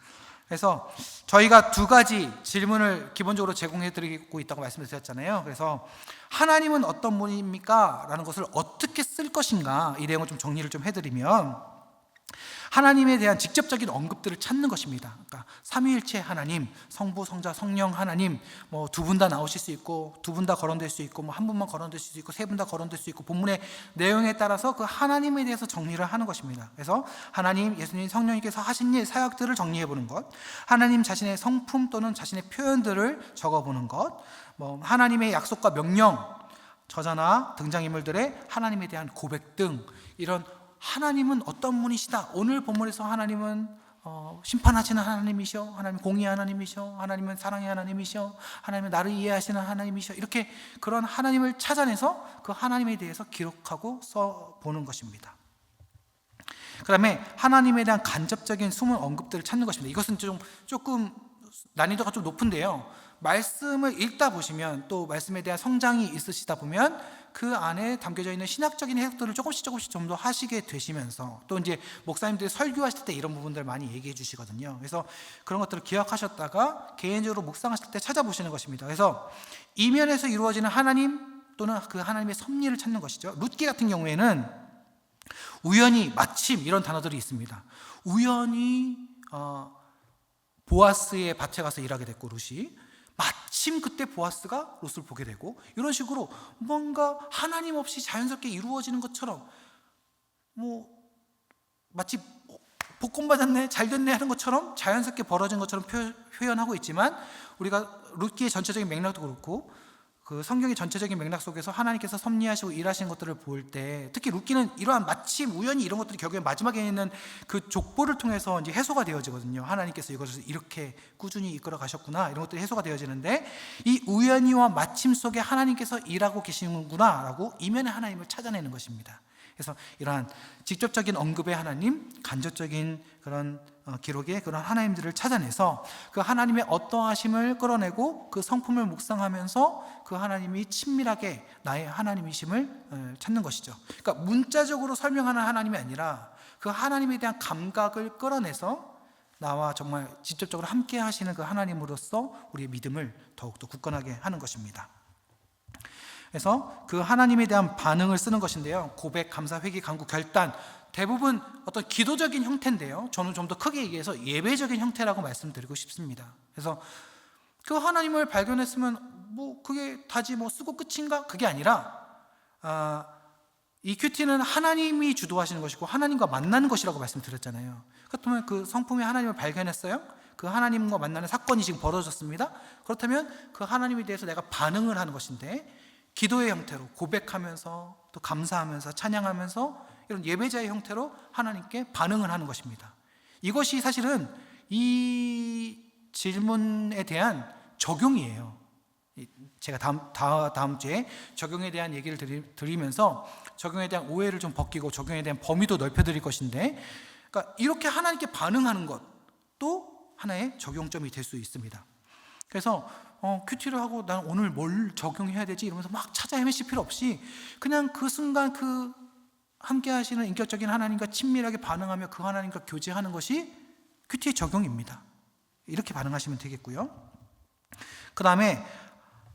그래서 저희가 두 가지 질문을 기본적으로 제공해드리고 있다고 말씀을 드렸잖아요. 그래서 하나님은 어떤 분입니까? 라는 것을 어떻게 쓸 것인가 이 내용을 좀 정리를 좀 해드리면 하나님에 대한 직접적인 언급들을 찾는 것입니다. 그러니까 삼위일체 하나님, 성부, 성자, 성령 하나님 뭐 두 분 다 나오실 수 있고 두 분 다 거론될 수 있고 뭐 한 분만 거론될 수 있고 세 분 다 거론될 수 있고 본문의 내용에 따라서 그 하나님에 대해서 정리를 하는 것입니다. 그래서 하나님, 예수님, 성령님께서 하신 일, 사역들을 정리해 보는 것, 하나님 자신의 성품 또는 자신의 표현들을 적어보는 것, 뭐 하나님의 약속과 명령, 저자나 등장인물들의 하나님에 대한 고백 등 이런 하나님은 어떤 분이시다. 오늘 본문에서 하나님은 심판하시는 하나님이셔, 하나님 공의 하나님이셔, 하나님은 사랑의 하나님이셔, 하나님은 나를 이해하시는 하나님이셔. 이렇게 그런 하나님을 찾아내서 그 하나님에 대해서 기록하고 써보는 것입니다. 그 다음에 하나님에 대한 간접적인 숨은 언급들을 찾는 것입니다. 이것은 조금 난이도가 좀 높은데요. 말씀을 읽다 보시면 또 말씀에 대한 성장이 있으시다 보면 그 안에 담겨져 있는 신학적인 해석들을 조금씩 좀 더 하시게 되시면서 또 이제 목사님들이 설교하실 때 이런 부분들 많이 얘기해 주시거든요. 그래서 그런 것들을 기억하셨다가 개인적으로 묵상하실 때 찾아보시는 것입니다. 그래서 이면에서 이루어지는 하나님 또는 그 하나님의 섭리를 찾는 것이죠. 룻기 같은 경우에는 우연히, 마침 이런 단어들이 있습니다. 우연히 보아스의 밭에 가서 일하게 됐고 룻이 마침 그때 보아스가 룻을 보게 되고 이런 식으로 뭔가 하나님 없이 자연스럽게 이루어지는 것처럼 뭐 마치 복권 받았네 잘 됐네 하는 것처럼 자연스럽게 벌어진 것처럼 표현하고 있지만 우리가 룻기의 전체적인 맥락도 그렇고 그 성경의 전체적인 맥락 속에서 하나님께서 섭리하시고 일하시는 것들을 볼 때 특히 룻기는 이러한 마침 우연히 이런 것들이 결국에 마지막에 있는 그 족보를 통해서 이제 해소가 되어지거든요. 하나님께서 이것을 이렇게 꾸준히 이끌어 가셨구나 이런 것들이 해소가 되어지는데 이 우연히와 마침 속에 하나님께서 일하고 계시는구나라고 이면의 하나님을 찾아내는 것입니다. 그래서 이러한 직접적인 언급의 하나님, 간접적인 그런 기록의 그런 하나님들을 찾아내서 그 하나님의 어떠하심을 끌어내고 그 성품을 묵상하면서 그 하나님이 친밀하게 나의 하나님이심을 찾는 것이죠. 그러니까 문자적으로 설명하는 하나님이 아니라 그 하나님에 대한 감각을 끌어내서 나와 정말 직접적으로 함께 하시는 그 하나님으로서 우리의 믿음을 더욱더 굳건하게 하는 것입니다. 그래서 그 하나님에 대한 반응을 쓰는 것인데요. 고백, 감사, 회개, 간구, 결단 대부분 어떤 기도적인 형태인데요. 저는 좀 더 크게 얘기해서 예배적인 형태라고 말씀드리고 싶습니다. 그래서 그 하나님을 발견했으면 뭐 그게 다지 뭐 쓰고 끝인가? 그게 아니라 이 큐티는 하나님이 주도하시는 것이고 하나님과 만나는 것이라고 말씀드렸잖아요. 그렇다면 그 성품의 하나님을 발견했어요? 그 하나님과 만나는 사건이 지금 벌어졌습니다. 그렇다면 그 하나님에 대해서 내가 반응을 하는 것인데 기도의 형태로 고백하면서 또 감사하면서 찬양하면서 이런 예배자의 형태로 하나님께 반응을 하는 것입니다. 이것이 사실은 이 질문에 대한 적용이에요. 제가 다음 주에 적용에 대한 얘기를 드리면서 적용에 대한 오해를 좀 벗기고 적용에 대한 범위도 넓혀드릴 것인데 그러니까 이렇게 하나님께 반응하는 것도 하나의 적용점이 될 수 있습니다. 그래서 큐티를 하고 난 오늘 뭘 적용해야 되지 이러면서 막 찾아 헤매실 필요 없이 그냥 그 순간 그 함께 하시는 인격적인 하나님과 친밀하게 반응하며 그 하나님과 교제하는 것이 큐티의 적용입니다. 이렇게 반응하시면 되겠고요. 그 다음에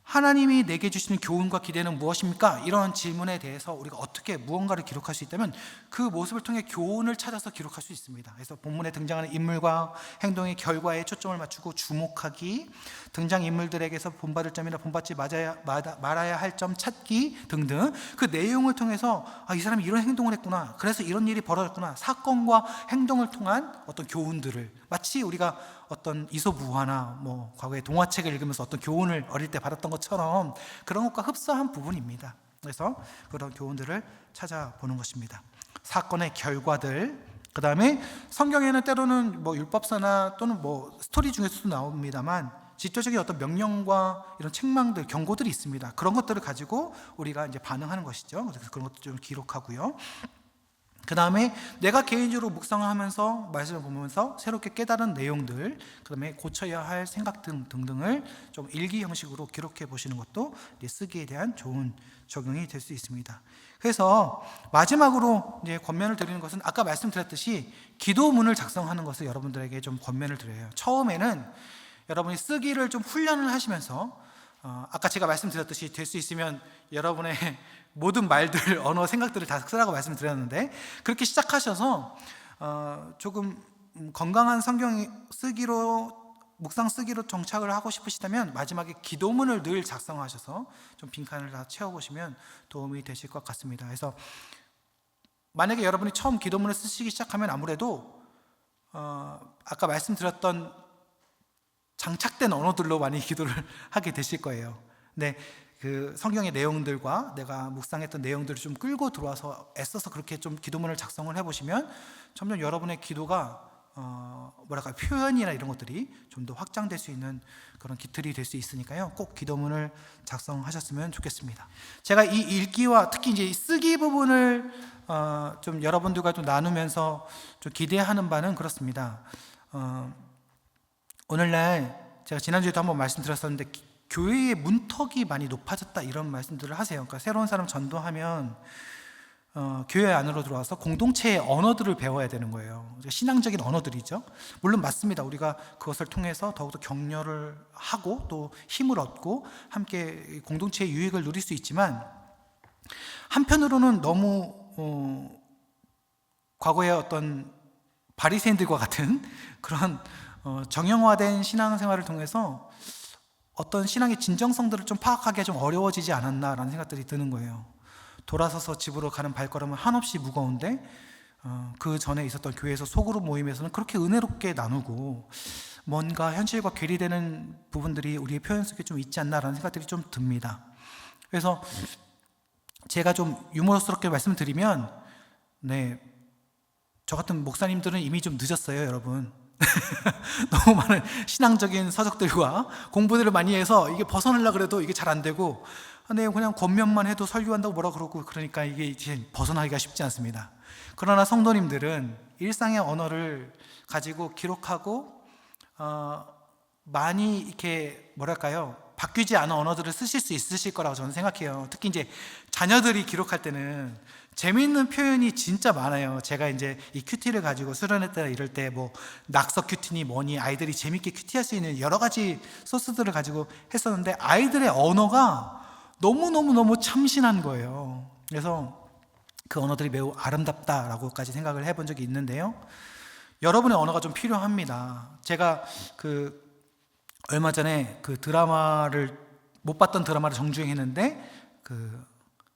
하나님이 내게 주시는 교훈과 기대는 무엇입니까? 이런 질문에 대해서 우리가 어떻게 무언가를 기록할 수 있다면 그 모습을 통해 교훈을 찾아서 기록할 수 있습니다. 그래서 본문에 등장하는 인물과 행동의 결과에 초점을 맞추고 주목하기, 등장인물들에게서 본받을 점이나 본받지 말아야 할 점 찾기 등등 그 내용을 통해서 이 사람이 이런 행동을 했구나, 그래서 이런 일이 벌어졌구나, 사건과 행동을 통한 어떤 교훈들을, 마치 우리가 어떤 이솝우화나 과거에 동화책을 읽으면서 어떤 교훈을 어릴 때 받았던 것처럼 그런 것과 흡사한 부분입니다. 그래서 그런 교훈들을 찾아보는 것입니다. 사건의 결과들, 그 다음에 성경에는 때로는 율법서나 또는 스토리 중에서도 나옵니다만 직접적인 어떤 명령과 이런 책망들, 경고들이 있습니다. 그런 것들을 가지고 우리가 이제 반응하는 것이죠. 그래서 그런 것도 좀 기록하고요. 그 다음에 내가 개인적으로 묵상을 하면서 말씀을 보면서 새롭게 깨달은 내용들, 그 다음에 고쳐야 할 생각 등등을 좀 일기 형식으로 기록해 보시는 것도 쓰기에 대한 좋은 적용이 될 수 있습니다. 그래서 마지막으로 이제 권면을 드리는 것은 아까 말씀드렸듯이 기도문을 작성하는 것을 여러분들에게 좀 권면을 드려요. 처음에는 여러분이 쓰기를 좀 훈련을 하시면서 아까 제가 말씀드렸듯이 될 수 있으면 여러분의 모든 말들, 언어, 생각들을 다 쓰라고 말씀드렸는데 그렇게 시작하셔서 조금 건강한 성경 쓰기로, 묵상 쓰기로 정착을 하고 싶으시다면 마지막에 기도문을 늘 작성하셔서 좀 빈칸을 다 채워보시면 도움이 되실 것 같습니다. 그래서 만약에 여러분이 처음 기도문을 쓰시기 시작하면 아무래도 아까 말씀드렸던 장착된 언어들로 많이 기도를 하게 되실 거예요. 근데 그 성경의 내용들과 내가 묵상했던 내용들을 좀 끌고 들어와서 애써서 그렇게 좀 기도문을 작성을 해보시면 점점 여러분의 기도가 표현이나 이런 것들이 좀 더 확장될 수 있는 그런 기틀이 될 수 있으니까요. 꼭 기도문을 작성하셨으면 좋겠습니다. 제가 이 읽기와 특히 이제 쓰기 부분을 좀 여러분들과 좀 나누면서 좀 기대하는 바는 그렇습니다. 오늘날 제가 지난주에도 한번 말씀드렸었는데 교회의 문턱이 많이 높아졌다 이런 말씀들을 하세요. 그러니까 새로운 사람 전도하면 교회 안으로 들어와서 공동체의 언어들을 배워야 되는 거예요. 신앙적인 언어들이죠. 물론 맞습니다. 우리가 그것을 통해서 더욱더 격려를 하고 또 힘을 얻고 함께 공동체의 유익을 누릴 수 있지만 한편으로는 너무 과거의 어떤 바리새인들과 같은 그런 정형화된 신앙생활을 통해서 어떤 신앙의 진정성들을 좀 파악하기가 좀 어려워지지 않았나라는 생각들이 드는 거예요. 돌아서서 집으로 가는 발걸음은 한없이 무거운데 그 전에 있었던 교회에서 소그룹 모임에서는 그렇게 은혜롭게 나누고 뭔가 현실과 괴리되는 부분들이 우리의 표현 속에 좀 있지 않나라는 생각들이 좀 듭니다. 그래서 제가 좀 유머러스럽게 말씀드리면 저 같은 목사님들은 이미 좀 늦었어요, 여러분. 너무 많은 신앙적인 서적들과 공부들을 많이 해서 이게 벗어나려고 그래도 이게 잘 안 되고 그냥 권면만 해도 설교한다고 뭐라 그러고 그러니까 이게 이제 벗어나기가 쉽지 않습니다. 그러나 성도님들은 일상의 언어를 가지고 기록하고 많이 이렇게 바뀌지 않은 언어들을 쓰실 수 있으실 거라고 저는 생각해요. 특히 이제 자녀들이 기록할 때는 재미있는 표현이 진짜 많아요. 제가 이제 이 큐티를 가지고 수련했다 이럴 때 낙서 큐티니 뭐니 아이들이 재밌게 큐티할 수 있는 여러 가지 소스들을 가지고 했었는데 아이들의 언어가 너무너무 참신한 거예요. 그래서 그 언어들이 매우 아름답다라고까지 생각을 해본 적이 있는데요. 여러분의 언어가 좀 필요합니다. 제가 얼마 전에 못 봤던 드라마를 정주행했는데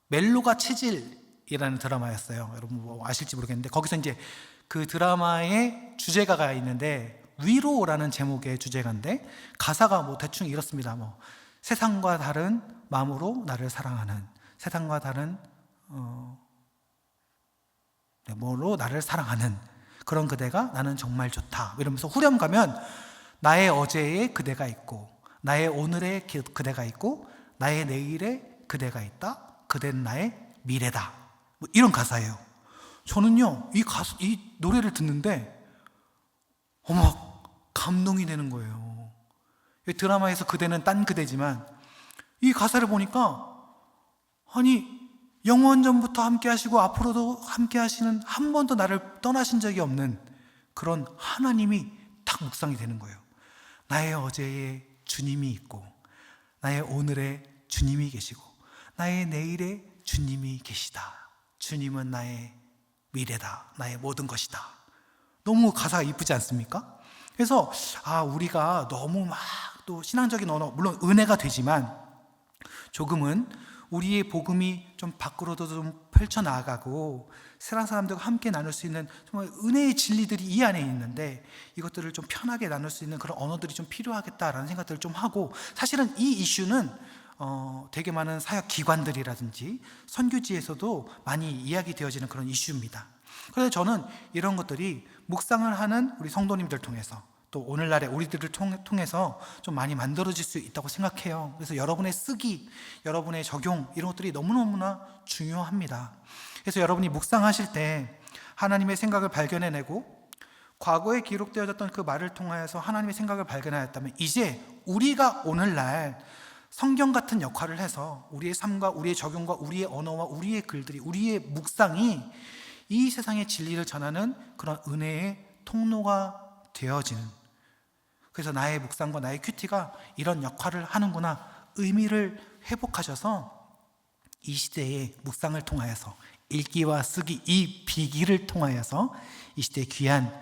멜로가 체질이라는 드라마였어요. 여러분 아실지 모르겠는데 거기서 이제 그 드라마의 주제가가 있는데 위로라는 제목의 주제가인데 가사가 대충 이렇습니다. 세상과 다른 마음으로 나를 사랑하는, 세상과 다른 뭐로 나를 사랑하는 그런 그대가 나는 정말 좋다 이러면서 후렴 가면 나의 어제에 그대가 있고 나의 오늘에 그대가 있고 나의 내일에 그대가 있다. 그대는 나의 미래다. 이런 가사예요. 저는요 이 노래를 듣는데 어머 감동이 되는 거예요. 드라마에서 그대는 딴 그대지만 이 가사를 보니까 영원전부터 함께 하시고 앞으로도 함께 하시는 한 번도 나를 떠나신 적이 없는 그런 하나님이 딱 묵상이 되는 거예요. 나의 어제에 주님이 있고 나의 오늘에 주님이 계시고 나의 내일에 주님이 계시다. 주님은 나의 미래다. 나의 모든 것이다. 너무 가사가 이쁘지 않습니까? 그래서 우리가 너무 막 또 신앙적인 언어, 물론 은혜가 되지만 조금은 우리의 복음이 좀 밖으로도 좀 펼쳐나가고 세상 사람들과 함께 나눌 수 있는 정말 은혜의 진리들이 이 안에 있는데 이것들을 좀 편하게 나눌 수 있는 그런 언어들이 좀 필요하겠다라는 생각들을 좀 하고, 사실은 이 이슈는 되게 많은 사역 기관들이라든지 선교지에서도 많이 이야기되어지는 그런 이슈입니다. 그래서 저는 이런 것들이 묵상을 하는 우리 성도님들 통해서 또 오늘날의 우리들을 통해서 좀 많이 만들어질 수 있다고 생각해요. 그래서 여러분의 쓰기, 여러분의 적용 이런 것들이 너무너무나 중요합니다. 그래서 여러분이 묵상하실 때 하나님의 생각을 발견해내고 과거에 기록되어졌던 그 말을 통하여서 하나님의 생각을 발견하였다면 이제 우리가 오늘날 성경 같은 역할을 해서 우리의 삶과 우리의 적용과 우리의 언어와 우리의 글들이, 우리의 묵상이 이 세상의 진리를 전하는 그런 은혜의 통로가 되어지는, 그래서 나의 묵상과 나의 큐티가 이런 역할을 하는구나 의미를 회복하셔서 이 시대의 묵상을 통하여서 읽기와 쓰기 이 비기를 통하여서 이 시대의 귀한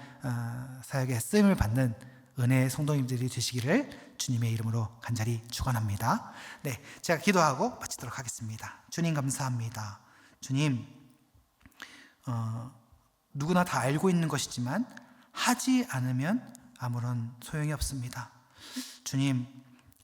사역에 쓰임을 받는 은혜의 성도님들이 되시기를 주님의 이름으로 간절히 축원합니다. 네, 제가 기도하고 마치도록 하겠습니다. 주님 감사합니다. 주님, 누구나 다 알고 있는 것이지만 하지 않으면 아무런 소용이 없습니다. 주님,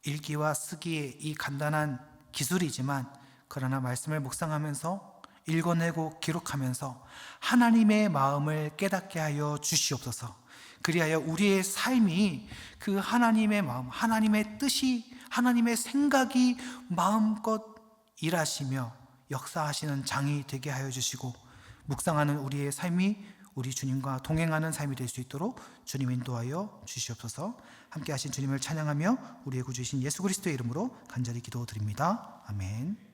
읽기와 쓰기의 이 간단한 기술이지만 그러나 말씀을 묵상하면서 읽어내고 기록하면서 하나님의 마음을 깨닫게 하여 주시옵소서. 그리하여 우리의 삶이 그 하나님의 마음, 하나님의 뜻이, 하나님의 생각이 마음껏 일하시며 역사하시는 장이 되게 하여 주시고 묵상하는 우리의 삶이 우리 주님과 동행하는 삶이 될 수 있도록 주님 인도하여 주시옵소서. 함께 하신 주님을 찬양하며 우리의 구주이신 예수 그리스도의 이름으로 간절히 기도드립니다. 아멘.